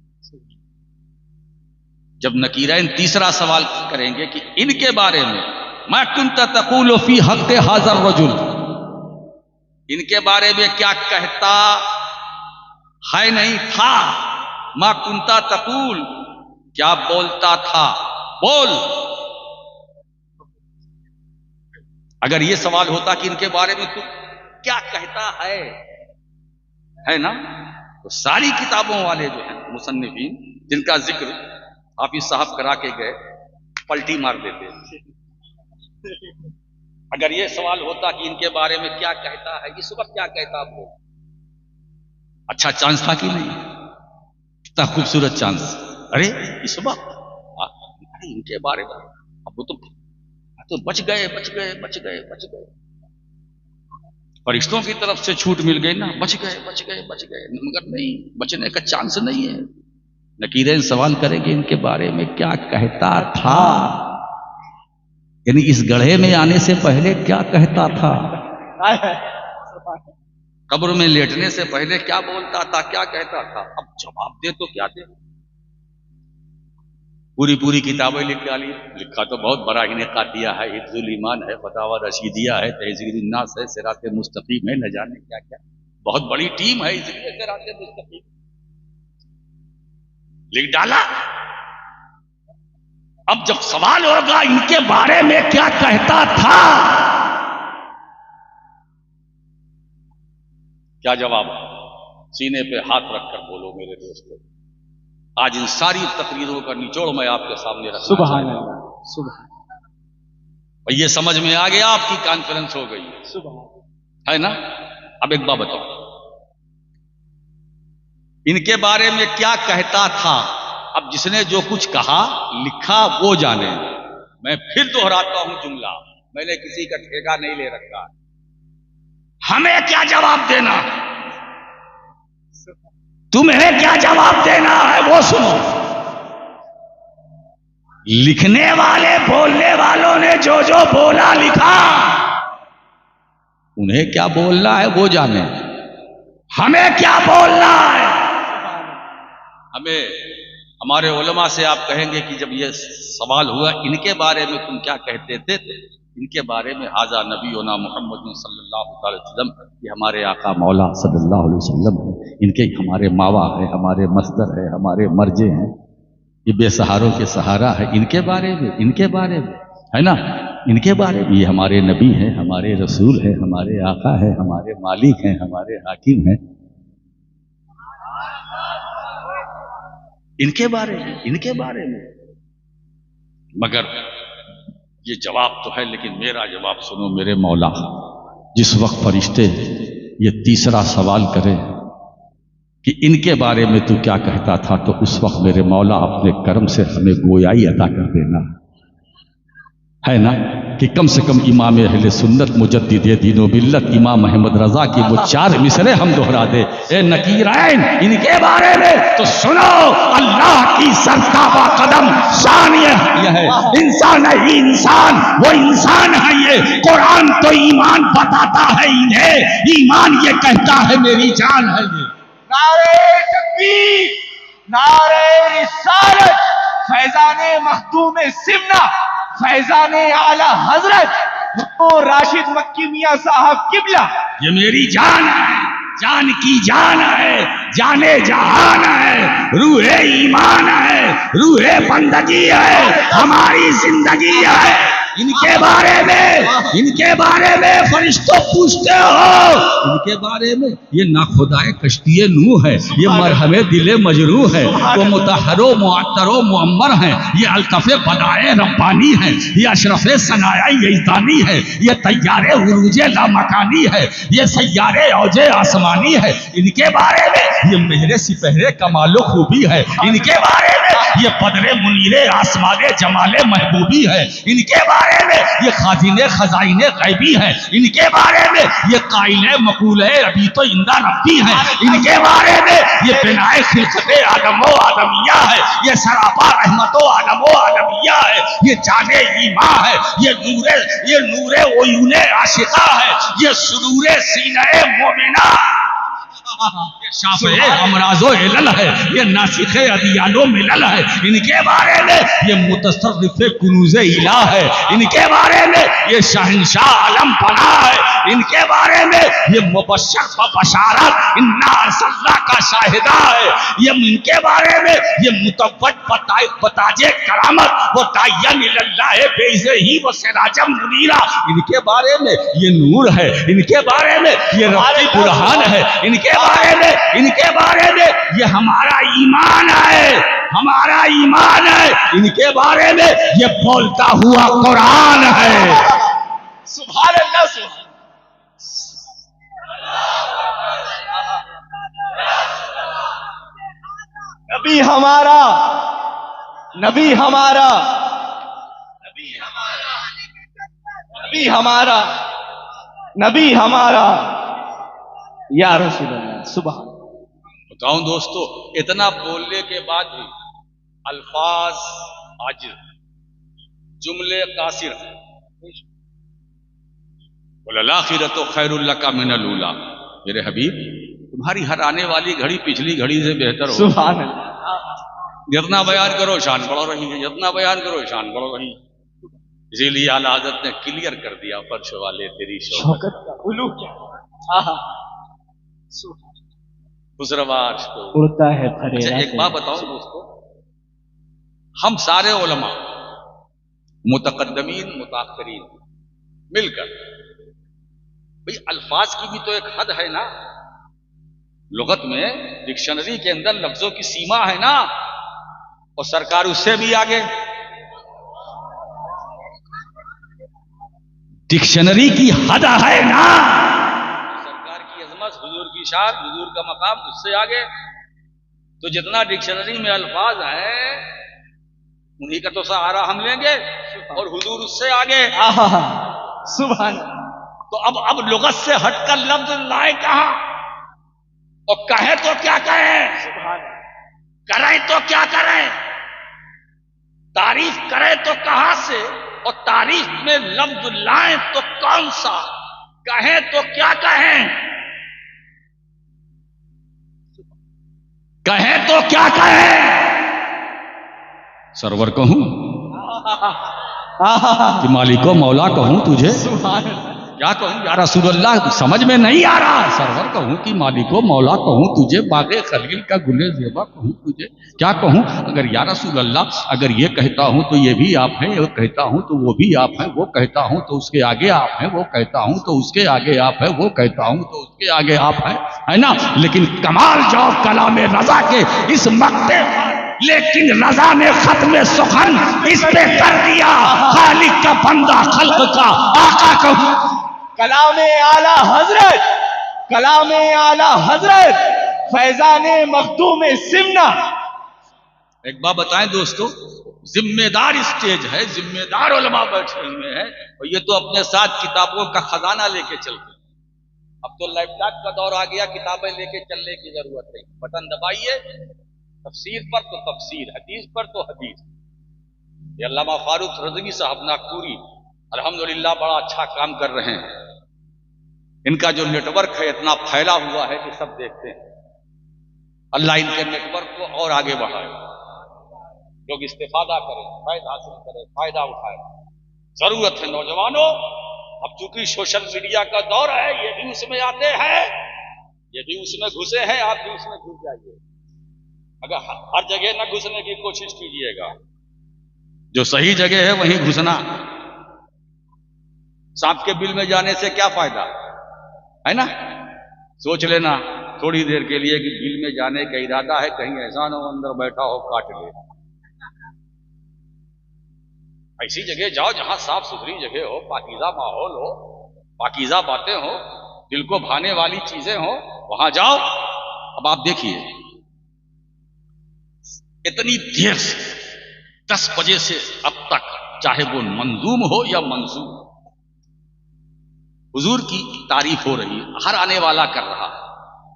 जब नकीरैन तीसरा सवाल करेंगे कि इनके बारे में, मा कुंत तक़ूलु फी हक़्क़ि हाज़ा रजुल, इनके बारे में क्या कहता है नहीं था, मा कुंता तक़ूल, क्या बोलता था, बोल। अगर ये सवाल होता कि इनके बारे में तू क्या कहता है ना, तो सारी किताबों वाले जो हैं मुसन्निफीन, जिनका जिक्र हाफिज साहब करा के गए, पलटी मार देते। अगर ये सवाल होता कि इनके बारे में क्या कहता है, इस वक्त क्या कहता आपको, अच्छा चांस था कि नहीं, कितना खूबसूरत चांस। अरे इस वक्त इनके बारे में, अब वो तो बच गए, बच गए, बच गए, बच गए, फरिश्तों की तरफ से छूट मिल गई ना, बच गए, बच गए, बच गए, मगर नहीं, बचने का चांस नहीं है। नकीरें सवाल करेंगे इनके बारे में क्या कहता था, यानी इस गढ़े में आने से पहले क्या कहता था, कब्र में लेटने से पहले क्या बोलता था, क्या कहता था। अब जवाब दे तो क्या दे, पूरी पूरी किताबें लिख डाली, लिखा तो बहुत बड़ा इनेकातिया है, हिफ्जुल ईमान है, फतावा रशीदिया है, तहज़ीरुन नास है, सिराते मुस्तकीम है, न जाने क्या क्या, बहुत बड़ी टीम है, इसलिए सिराते मुस्तकीम लिख डाला। अब जब सवाल होगा इनके बारे में क्या कहता था, क्या जवाब, सीने पे हाथ रखकर बोलो मेरे दोस्तों। आज इन सारी तकरीरों का निचोड़ मैं आपके सामने रखना सुभान अल्लाह, सुभान। ये समझ में आ गया, आपकी कॉन्फ्रेंस हो गई, सुभान है ना। अब एक बात बताओ, इनके बारे में क्या कहता था। अब जिसने जो कुछ कहा लिखा वो जाने, मैं फिर दोहराता हूं जुमला, मैंने किसी का ठेका नहीं ले रखा। हमें क्या जवाब देना, तुम्हें क्या जवाब देना है वो सुनो। लिखने वाले बोलने वालों ने जो जो बोला लिखा, उन्हें क्या बोलना है वो जाने, हमें क्या बोलना है। हमें हमारे उलमा से आप कहेंगे कि जब ये सवाल हुआ इनके बारे में तुम क्या कहते थे, इनके बारे में हाजा नबीना मोहम्मद सल्लल्लाहु अलैहि वसल्लम, ये हमारे आका मौला सल्लल्लाहु अलैहि वसल्लम है, इनके हमारे मावा है, हमारे मस्दर है, हमारे मर्जे हैं, ये बेसहारों के सहारा है, इनके बारे में है ना, इनके बारे में, ये हमारे नबी हैं, हमारे रसूल हैं, हमारे आका हैं, हमारे मालिक हैं, हमारे हाकिम हैं, इनके बारे में। मगर ये जवाब तो है, लेकिन मेरा जवाब सुनो मेरे मौला। जिस वक्त फरिश्ते ये तीसरा सवाल करें कि इनके बारे में तू क्या कहता था, तो उस वक्त मेरे मौला अपने कर्म से हमें गोयाई अता कर देना है ना, कि कम से कम इमाम अहले सुन्नत मुजद्दिद दीन व मिल्लत इमाम अहमद रजा की वो 4 मिसरे हम दोहरा दे। ए नकीरैन, इनके बारे में तो सुनो, अल्लाह की सरताबा कदम शान यह है, इंसान है इंसान, वो इंसान है ये। कुरान तो ईमान बताता है इन्हें, ईमान ये कहता है मेरी जान है ये। नारे तकबीर, नारे रिसालत, फैजाने मखदूम सिमना, फैजाने आला हजरत वो राशिद मक्की मियां साहब किबला, ये मेरी जान है, जान की जान है, जाने जहान है, रूहे ईमान है, रूहे बंदगी है, हमारी जिंदगी है। इनके बारे में फरिश्तों पूछते हो, इनके बारे में ये नाखुदाए कश्तिये नूह है, ये मरहमे दिले मजरू है, वो मुतहरो मुअत्तरो मुअम्मर है, ये अल्तफ़े बदाए रब्बानी है, ये अशरफे सनाया यज़दानी है, ये तैयारे उरूजे लामकानी है, ये सैयारे औजे आसमानी है। इनके बारे में ये मेहरे सिपहरे कमालो खूबी है, इनके बारे में ये बदरे मुनीरे आसमाने जमाले महबूबी है, इनके बारे में ये खाजिने खजाइने गैबी है, इनके बारे में ये काइले मकूले अभी तो इंदा रब्बी है, इनके बारे में ये बिनाए खिलकते आदमो आदमिया है, ये सरापा रहमतो आदमो आदमिया है, ये जाने ईमा है, ये नूरे ओयूने आशिका है, ये सुरूरे सीने मोमिना, ये शाफ़े अमराज़ो इलल है, ये नासिखे अदियानो मिलल है। इनके बारे में ये मुतसर्रिफ़े कुनूज़े इला है, इनके बारे में ये शहंशाह आलम पना है, इनके बारे में ये मुबश्शिर व बशारत इन्ना अरसलना का शाहिदा है, ये इनके बारे में ये मुतव्वज बताजे करामत वो दायन इलल्लाह बेइज़े ही वो सिराजम मुनीरा, इनके बारे में ये नूर है, इनके बारे में ये रब्बी बुरहान है, इनके बारे में ये हमारा ईमान है, इनके बारे में ये बोलता हुआ कुरान है। सुभान अल्लाह, सुभान नबी हमारा, नबी हमारा, नबी हमारा, नबी हमारा या रसूल अल्लाह। सुभान। बताऊं दोस्तों, इतना बोलने के बाद भी अल्फाज आजिज, जुमले कासिर, वल्लाखिरतु खैरुल लका मिनल ऊला। मेरे हबीब, तुम्हारी हर आने वाली घड़ी पिछली घड़ी से बेहतर हो। सुभान अल्लाह। जितना बयान करो शान बढ़ रही है, जितना बयान करो शान बढ़ रही है। इसीलिए आला हज़रत ने क्लियर कर दिया, फर्श वाले तेरी शौकत का उलू क्या खुसरवार उड़ता है। अच्छा, एक बात बताओ दोस्तों, हम सारे उलमा मुतकद्दमीन मुताखिरीन मिलकर, भाई अल्फाज की भी तो एक हद है ना, लुगत में डिक्शनरी के अंदर लफ्जों की सीमा है ना, और सरकार उससे भी आगे। डिक्शनरी की हद है ना, सरकार की अजमत, हुजूर की शान, हुजूर का मकाम उससे आगे। तो जितना डिक्शनरी में अल्फाज है उन्हीं का तो सहारा हम लेंगे, और हुजूर उससे आगे। सुभान। तो अब लुगत से हटकर लफ्ज लाए कहां, और कहे तो क्या कहें, करें तो क्या करें, तारीफ करे तो कहां से, और तारीफ में लफ्ज लाएं तो कौन सा, कहें तो क्या कहें, कहें तो क्या कहें। सरवर कहूं कि मालिको मौला कहूं तुझे, क्या कहूं या रसूलुल्लाह, समझ में नहीं आ रहा। सरवर कहूं कि मालिको मौला कहूं तुझे, बागे खलील का गुले ज़ेबा कहूं तुझे, क्या कहूं। अगर या रसूलुल्लाह अगर ये कहता हूं तो ये भी आप हैं, वो कहता हूं तो वो भी आप हैं, वो कहता हूं तो उसके आगे आप हैं, वो कहता हूं तो उसके आगे आप हैं, वो कहता हूं तो उसके आगे आप हैं, है ना। लेकिन कमाल जाओ कलाम रज़ा के इस मक्ते, लेकिन रज़ा ने खत्म सुखन इस पे कर दिया, खालिक का बंदा खल्क का आका कहूं। कलाम आला हजरत, कलाम आला हजरत, फैजान मखदूम सिमना। एक बात बताएं दोस्तों, जिम्मेदार स्टेज है, जिम्मेदार उलमा बैठे हुए हैं, और ये तो अपने साथ किताबों का खजाना लेके चलते हैं। अब तो लैपटॉप का दौर आ गया, किताबें लेके चलने की जरूरत नहीं, बटन दबाइए, तफसीर पर तो तफसीर, हदीस पर तो हदीस। ये अल्लामा फारूक रज़वी साहब नागपुरी अल्हम्दुलिल्लाह बड़ा अच्छा काम कर रहे हैं। इनका जो नेटवर्क है इतना फैला हुआ है कि सब देखते हैं। अल्लाह इनके नेटवर्क को और आगे बढ़ाए, लोग इस्तेफादा करें, फायदा हासिल करें, फायदा उठाएं। जरूरत है नौजवानों, अब चूंकि सोशल मीडिया का दौर है, ये भी उसमें आते हैं, ये भी उसमें घुसे हैं, आप भी उसमें घुस जाइए। अगर हर जगह न घुसने की कोशिश कीजिएगा, जो सही जगह है वहीं घुसना। सांप के बिल में जाने से क्या फायदा है ना। सोच लेना थोड़ी देर के लिए कि बिल में जाने का इरादा है, कहीं ऐसा ना हो अंदर बैठा हो काट ले। ऐसी जगह जाओ जहां साफ सुथरी जगह हो, पाकीज़ा माहौल हो, पाकीज़ा बातें हो, दिल को भाने वाली चीजें हो, वहां जाओ। अब आप देखिए, इतनी देर से 10 बजे से अब तक, चाहे वो मंजूम हो या मंसूब, हुजूर की तारीफ हो रही, हर आने वाला कर रहा,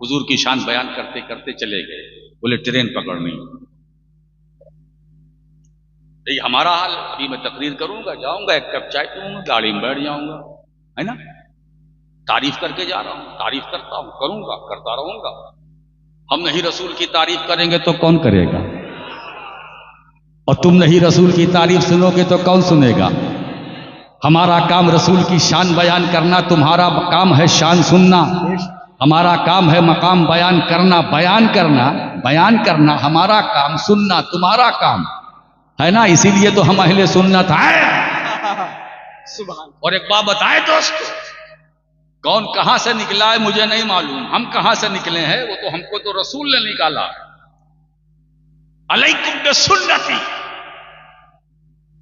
हुजूर की शान बयान करते करते चले गए, बोले ट्रेन पकड़नी। यही हमारा हाल। अभी मैं तकरीर करूंगा, जाऊंगा, एक कप चाय पीऊंगा, गाड़ी में बैठ जाऊंगा, है ना। तारीफ करके जा रहा हूं, तारीफ करता हूं, करूंगा, करता रहूंगा। हम नहीं रसूल की तारीफ करेंगे तो कौन करेगा, और तुम नहीं रसूल की तारीफ सुनोगे तो कौन सुनेगा। हमारा काम रसूल की शान बयान करना, तुम्हारा काम है शान सुनना। हमारा काम है मकाम बयान करना, बयान करना, बयान करना हमारा काम, सुनना तुम्हारा काम है ना। इसीलिए तो हम अहले सुन्नत हैं। और एक बात बताए दोस्तों, कौन कहां से निकला है मुझे नहीं मालूम, हम कहां से निकले हैं वो तो हमको तो रसूल ने निकाला। अलैकुम बिसुन्नती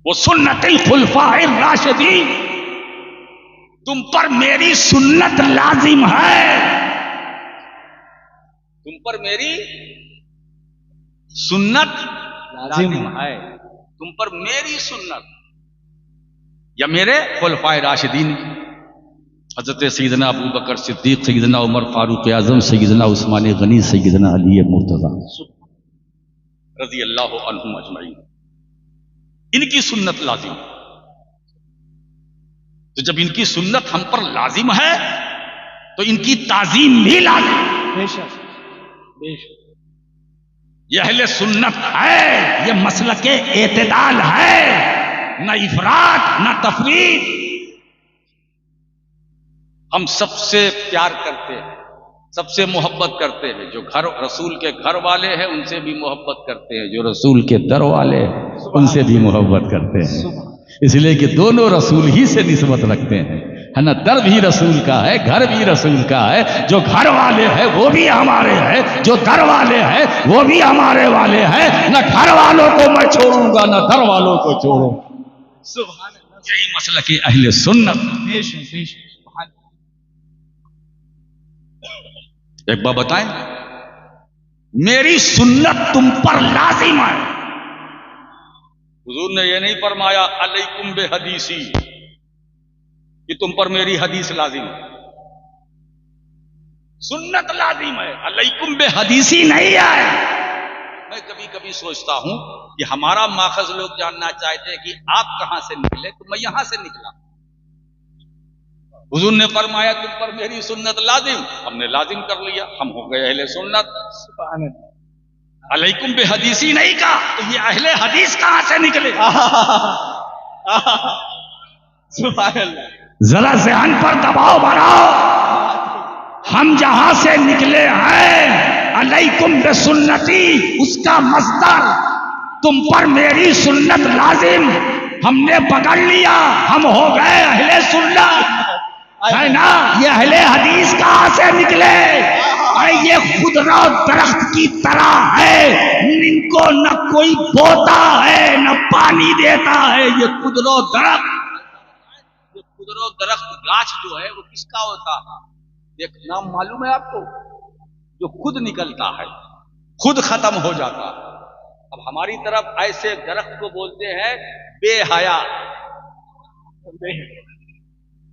वो सुन्नतिल खुलफाइर राशिदीन, तुम पर मेरी सुन्नत लाजिम है, तुम पर मेरी सुन्नत लाजिम है, तुम पर मेरी सुन्नत या मेरे खुलफाए राशिदीन, हजरत सैयदना अबू बकर सिद्दीक, सैयदना उमर फारूक आजम, सैयदना उस्मान गनी, सैयदना अली मुर्तज़ा रज़ी अल्लाह अन्हुम अजमईन, इनकी सुन्नत लाजिम। तो जब इनकी सुन्नत हम पर लाजिम है तो इनकी ताजीम भी लाजिम। बेशक बेशक, यह अहले सुन्नत है, यह मसलके एतदाल है, न इफरात न तफरीत। हम सबसे प्यार करते हैं, सबसे मोहब्बत करते हैं। जो घर रसूल के घर वाले हैं उनसे भी मोहब्बत करते हैं, जो रसूल के दर वाले हैं उनसे भी मोहब्बत करते हैं। इसलिए कि दोनों रसूल ही से निस्बत रखते हैं, है ना। दर भी रसूल का है, घर भी रसूल का है। जो घर वाले हैं वो भी हमारे हैं, जो दर वाले हैं वो भी हमारे वाले हैं। न घर वालों को मैं छोड़ूंगा न दर वालों को छोड़ूंगा। सुभान अल्लाह, यही मसला कि अहले सुन्नत। बेशक बेशक। एक बात बताएं, मेरी सुन्नत तुम पर लाजिम है। हुजूर ने यह नहीं फरमाया अलैकुम बे हदीसी कि तुम पर मेरी हदीस लाजिम है, सुन्नत लाजिम है। अलैकुम बे हदीसी नहीं है, मैं कभी कभी सोचता हूं कि हमारा माखज लोग जानना चाहते हैं कि आप कहां से निकले, तो मैं यहां से निकला। हुजूर ने फरमाया तुम पर मेरी सुन्नत लाजिम, हमने लाजिम कर लिया, हम हो गए अहले सुन्नत। सुभान अल्लाह। अलैकुम बेहदीसी नहीं कहा, तो ये अहले हदीस कहां से निकले? सुभान अल्लाह। जरा ज़हन पर दबाव बनाओ। हम जहां से निकले हैं अलैकुम बेसुन्नती, उसका मस्दर तुम पर मेरी सुन्नत लाजिम, हमने पकड़ लिया, हम हो गए अहले सुन्नत, है ना। ये अहले हदीस कहां से निकले? अरे ये खुदरा दरख्त की तरह है, इनको न कोई बोता है न पानी देता है। ये खुदरा दरख्त, ये खुदरा दरख्त गाछ जो है वो किसका होता है? एक नाम मालूम है आपको? जो खुद निकलता है, खुद खत्म हो जाता है। अब हमारी तरफ ऐसे दरख्त को बोलते हैं बेहया।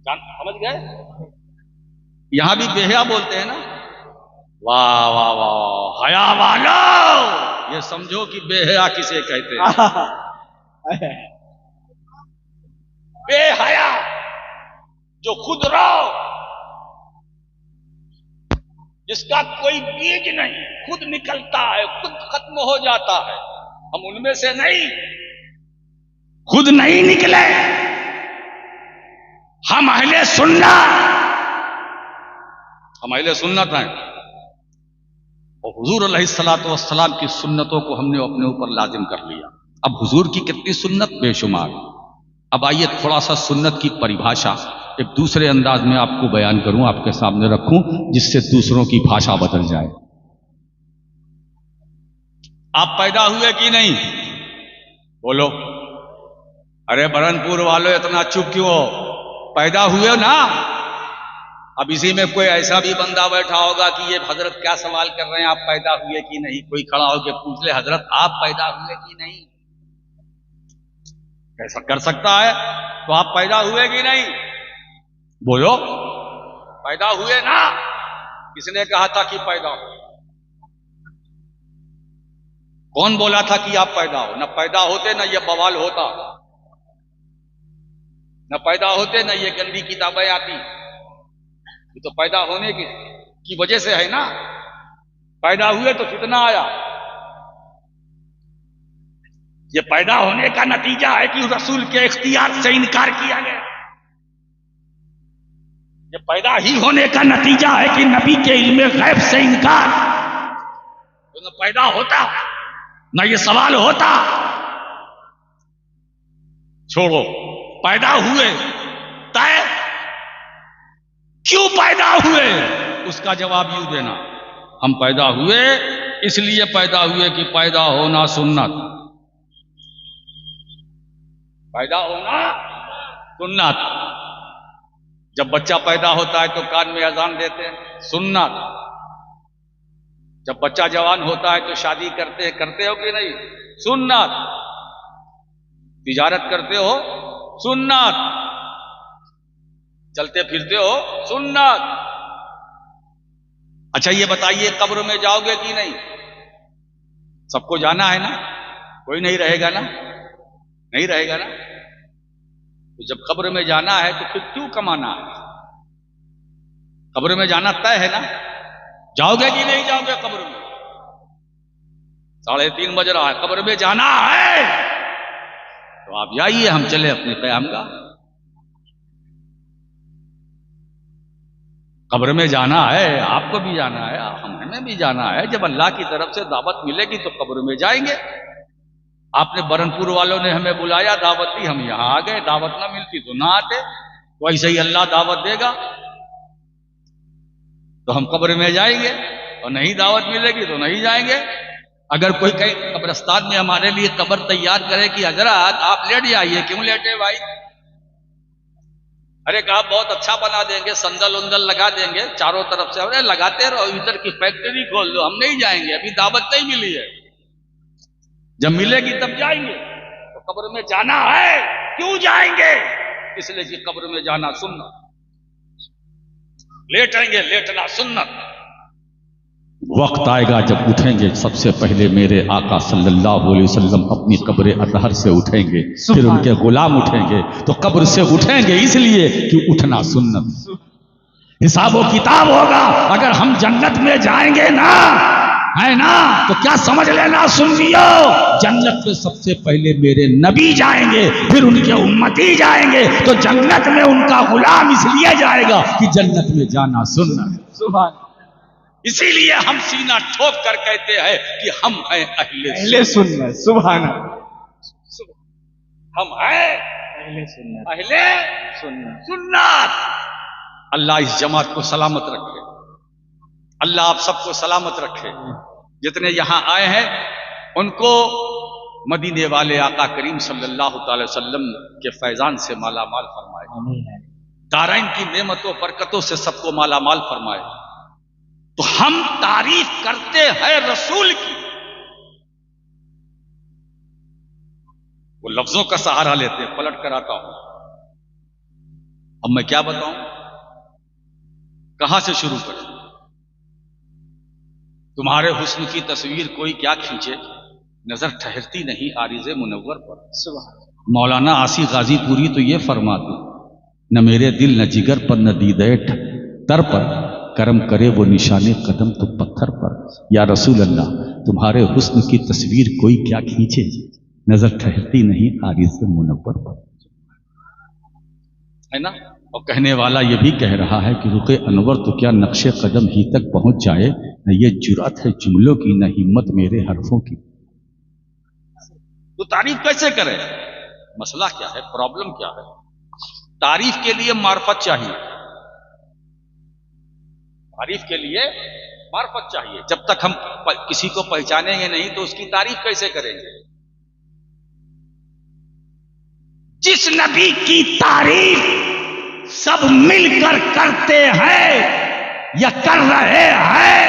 समझ गए? यहां भी बेहया बोलते हैं ना। वाह वाह वाह, हया वालो, ये समझो कि बेहया किसे कहते हैं। बेहया जो खुद रहो, जिसका कोई बीज नहीं, खुद निकलता है, खुद खत्म हो जाता है। हम उनमें से नहीं, खुद नहीं निकले। हम अहले सुन्नत, हम अहले सुन्नत हैं। और हुजूर अलैहिस्सलातु वस्सलाम की सुन्नतों को हमने अपने ऊपर लाजिम कर लिया। अब हुजूर की कितनी सुन्नत, बेशुमार। अब आइए थोड़ा सा सुन्नत की परिभाषा एक दूसरे अंदाज में आपको बयान करूं, आपके सामने रखूं, जिससे दूसरों की भाषा बदल जाए। आप पैदा हुए कि नहीं? बोलो। अरे बरनपुर वालों इतना चुप क्यों हो? पैदा हुए ना। अब इसी में कोई ऐसा भी बंदा बैठा होगा कि ये हजरत क्या सवाल कर रहे हैं, आप पैदा हुए कि नहीं? कोई खड़ा होकर पूछ ले, हजरत आप पैदा हुए कि नहीं? कैसा कर सकता है? तो आप पैदा हुए कि नहीं? बोलो। पैदा हुए ना। किसने कहा था कि पैदा हो? कौन बोला था कि आप पैदा हो? न पैदा होते न ये बवाल होता, न पैदा होते न ये गंदी किताबें आती। ये तो पैदा होने की वजह से है ना। पैदा हुए तो फितना आया। ये पैदा होने का नतीजा है कि रसूल के इख्तियार से इनकार किया गया। ये पैदा ही होने का नतीजा है कि नबी के इल्मे गैब से इनकार। तो न पैदा होता न ये सवाल होता। छोड़ो, पैदा हुए तय, क्यों पैदा हुए उसका जवाब यूं देना, हम पैदा हुए इसलिए पैदा हुए कि पैदा होना सुन्नत, पैदा होना सुन्नत। जब बच्चा पैदा होता है तो कान में अजान देते हैं, सुन्नत। जब बच्चा जवान होता है तो शादी करते हो कि नहीं? सुन्नत। तिजारत करते हो? सुन्नत। चलते फिरते हो? सुन्नत। अच्छा ये बताइए, कब्र में जाओगे कि नहीं? सबको जाना है ना, कोई नहीं रहेगा ना? नहीं रहेगा ना। तो जब कब्र में जाना है तो फिर क्यों कमाना है? कब्र में जाना तय है ना। जाओगे कि नहीं जाओगे कब्र में? 3:30 बज रहा है, कब्र में जाना है तो आप जाइए, हम चले अपने क़यामगाह। कब्र में जाना है, आपको भी जाना है, हमें भी जाना है। जब अल्लाह की तरफ से दावत मिलेगी तो कब्र में जाएंगे। आपने बरनपुर वालों ने हमें बुलाया, दावत दी, हम यहां आ गए। दावत ना मिलती तो ना आते। तो ऐसे ही अल्लाह दावत देगा तो हम कब्र में जाएंगे, और नहीं दावत मिलेगी तो नहीं जाएंगे। अगर कोई कहीं कब्रिस्तान में हमारे लिए कब्र तैयार करे कि हजरत आप लेट जाइए, क्यों लेटे भाई? अरे कहा बहुत अच्छा बना देंगे, संदल उंदल लगा देंगे चारों तरफ से। अरे लगाते रहो, इधर की फैक्ट्री खोल दो, हम नहीं जाएंगे, अभी दावत नहीं मिली है, जब मिलेगी तब जाएंगे। तो कब्र में जाना है, क्यों जाएंगे? इसलिए कि कब्र में जाना सुन्नत। लेटेंगे, लेटना सुन्नत। वक्त आएगा जब उठेंगे सबसे पहले मेरे आका सल्लल्लाहु अलैहि वसल्लम अपनी कब्र अतहर से उठेंगे, फिर उनके गुलाम उठेंगे। तो कब्र से उठेंगे इसलिए कि उठना सुन्नत, हिसाब व किताब होगा। अगर हम जन्नत में जाएंगे ना, है ना, तो क्या समझ लेना सुन्नियो, जन्नत में सबसे पहले मेरे नबी जाएंगे, फिर उनके उम्मती जाएंगे। तो जन्नत में उनका गुलाम इसलिए जाएगा कि जन्नत में जाना सुन्नत। सुभान, इसीलिए हम सीना ठोक कर कहते हैं कि हम हैं अहले सुन्नत। सुभान, हम हैं अहले सुन्नत, अहले सुन्नत। सुन्नत। अल्लाह इस जमात को सलामत रखे, अल्लाह आप सबको सलामत रखे। जितने यहां आए हैं उनको मदीने वाले आका करीम सल्लल्लाहु अलैहि वसल्लम के फैजान से माला माल फरमाए, दारैन की नेमतों बरकतों से सबको माला माल फरमाए। तो हम तारीफ करते हैं रसूल की, वो लफ्जों का सहारा लेते हैं। पलट कर आता हूं, अब मैं क्या बताऊं, कहां से शुरू करें। तुम्हारे हुस्न की तस्वीर कोई क्या खींचे, नजर ठहरती नहीं आरिज़े मुनव्वर पर। मौलाना आसी गाजीपुरी तो ये फरमाते, न मेरे दिल न जिगर पर न दीदे तर पर, करम करे वो निशाने कदम तो पत्थर पर। या रसूल अल्लाह, तुम्हारे हुस्न की तस्वीर कोई क्या खींचे, नजर ठहरती नहीं आरिज़े मुनव्वर पर, है ना। और कहने वाला ये भी कह रहा है कि रुके अनवर तो क्या नक्शे कदम ही तक पहुंच जाए, न ये जुरात है जुमलों की न हिम्मत मेरे हरफों की। तो तारीफ कैसे करें, मसला क्या है, प्रॉब्लम क्या है। तारीफ के लिए मार्फत चाहिए, तारीफ के लिए मार्फत चाहिए। जब तक हम किसी को पहचानेंगे नहीं तो उसकी तारीफ कैसे करेंगे। जिस नबी की तारीफ सब मिलकर करते हैं या कर रहे हैं,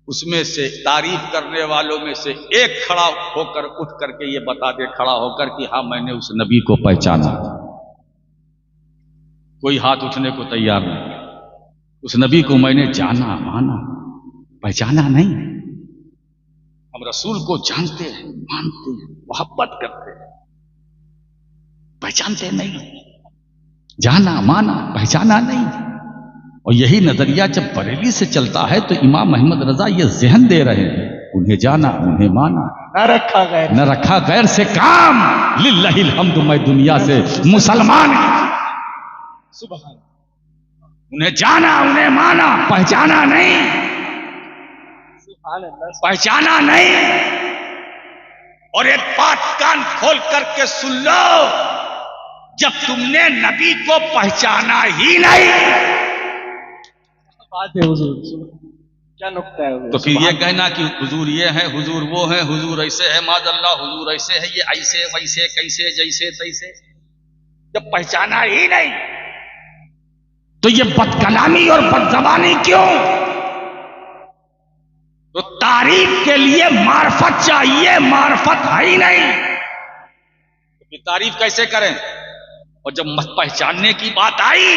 उसमें से तारीफ करने वालों में से एक खड़ा होकर उठ करके ये बता दे, खड़ा होकर कि हाँ मैंने उस नबी को पहचाना। कोई हाथ उठने को तैयार नहीं। उस नबी को मैंने जाना, माना, पहचाना नहीं। हम रसूल को जानते हैं, मानते हैं, मोहब्बत करते हैं, पहचानते नहीं। जाना, माना, पहचाना नहीं। और यही नजरिया जब बरेली से चलता है तो इमाम अहमद रजा ये ज़हन दे रहे हैं, उन्हें जाना, उन्हें माना, न रखा गैर से काम, लिल्लाहिल हम्द, मैं दुनिया से मुसलमान। सुभान, उन्हें जाना, उन्हें माना, पहचाना नहीं। सुभान अल्लाह, पहचाना नहीं। और एक बात कान खोल करके सुन लो, जब तुमने नबी को पहचाना ही नहीं, बात है हुजूर, क्या नुक्ता है हुजूर। तो फिर ये कहना कि हुजूर ये है, हुजूर वो है, हुजूर ऐसे है, मादअल्लाह हुजूर ऐसे है, ये ऐसे वैसे कैसे जैसे तैसे, जब पहचाना ही नहीं तो ये बदकलामी और बदज़बानी क्यों। तो तारीफ के लिए मार्फत चाहिए, मार्फत है ही नहीं, तो फिर तारीफ कैसे करें। और जब पहचानने की बात आई,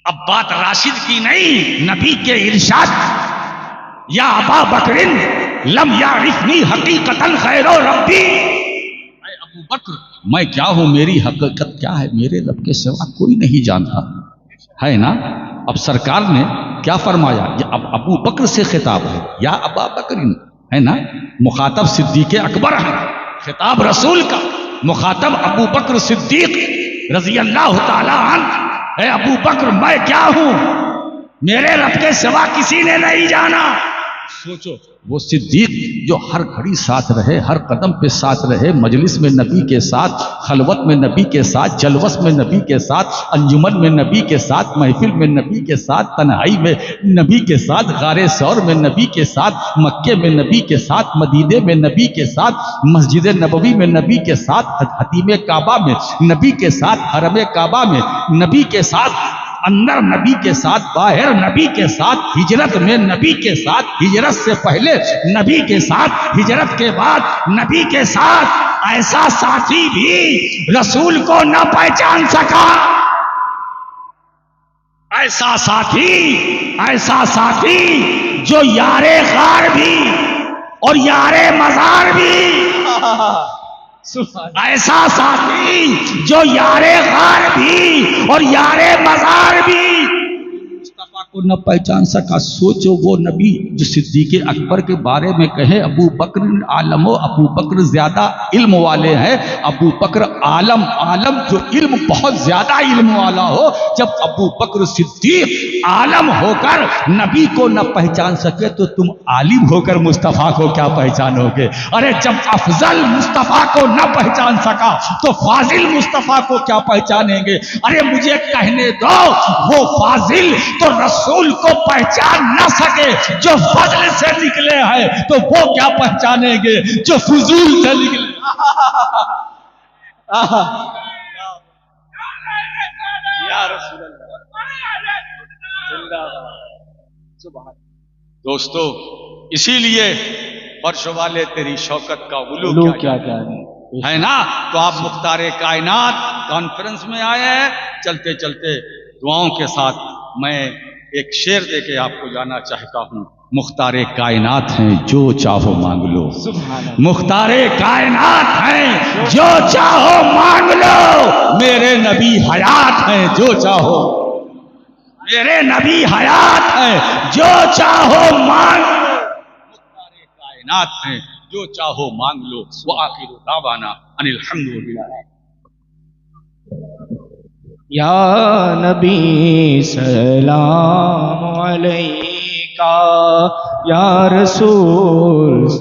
अब बात राशिद की नहीं, नबी के इरशाद, या अबा बकरिन लम यारिफनी हकीकतन खैरो रब्बी, अबू बकर मैं क्या हूं, मेरी हकीकत क्या है, मेरे रब के सिवा कोई नहीं जानता, है ना। अब सरकार ने क्या फरमाया, अब अबू बकर से खिताब है, या अबा बकरिन, है ना। मुखातब सिद्दीक़ अकबर है, खिताब रसूल का, मुखातब अबू बकर सिद्दीक रज़ी अल्लाह ताला अन्हु। है अबू बकर मैं क्या हूं, मेरे रब के सिवा किसी ने नहीं जाना। सोचो, वो सिद्दीक जो हर घड़ी साथ रहे, हर कदम पे साथ रहे, मजलिस में नबी के साथ, खलवत में नबी के साथ, जलवस में नबी के साथ, अंजुमन में नबी के साथ, महफिल में नबी के साथ, तन्हाई में नबी के साथ, गारे सौर में नबी के साथ, मक्के में नबी के साथ, मदीने में नबी के साथ, मस्जिद नबवी में नबी के साथ, हतीम काबा में नबी के साथ, हरम काबा में नबी के साथ, अंदर नबी के साथ, बाहर नबी के साथ, हिजरत में नबी के साथ, हिजरत से पहले नबी के साथ, हिजरत के बाद नबी के साथ। ऐसा साथी भी रसूल को न पहचान सका। ऐसा साथी जो यारे गार भी और यारे मजार भी, ऐसा साथी जो यारे गार भी और यारे मजार भी मुस्तफा को न पहचान सका। सोचो वो नबी जो सिद्दीक़ अकबर के बारे में कहे अबू बकर आलम हो, अबू बकर ज्यादा इल्म वाले हैं, अबू बकर आलम जो इल्म बहुत ज्यादा इल्म वाला हो। जब अबू बकर सिद्दीक आलम होकर नबी को न पहचान सके तो तुम आलिम होकर मुस्तफा को क्या पहचानोगे? अरे जब अफजल मुस्तफा को न पहचान सका तो फाजिल मुस्तफा को क्या पहचानेंगे? अरे मुझे कहने दो, वो फाजिल तो रसूल को पहचान न सके जो फजल से निकले हैं तो वो क्या पहचानेंगे जो फजूल से निकले? या रसूल अल्लाह। दोस्तों, इसीलिए फर्श वाले तेरी शौकत का उलू लोग क्या क्या जाने है ना। तो आप मुख्तारे कायनात कॉन्फ्रेंस में आए हैं। चलते चलते दुआओं के साथ मैं एक शेर दे के आपको जाना चाहता हूँ। मुख्तारे कायनात हैं जो चाहो मांग लो, मुख्तारे कायनात हैं जो चाहो मांग लो, मेरे नबी हयात हैं जो चाहो, मेरे नबी हयात हैं जो चाहो मांग लो, मुख्तारे कायनात हैं जो चाहो मांग लो। वो आखिर दावाना अनिल हम्दुलिल्लाह। या नबी सलाम अलैका, या रसूल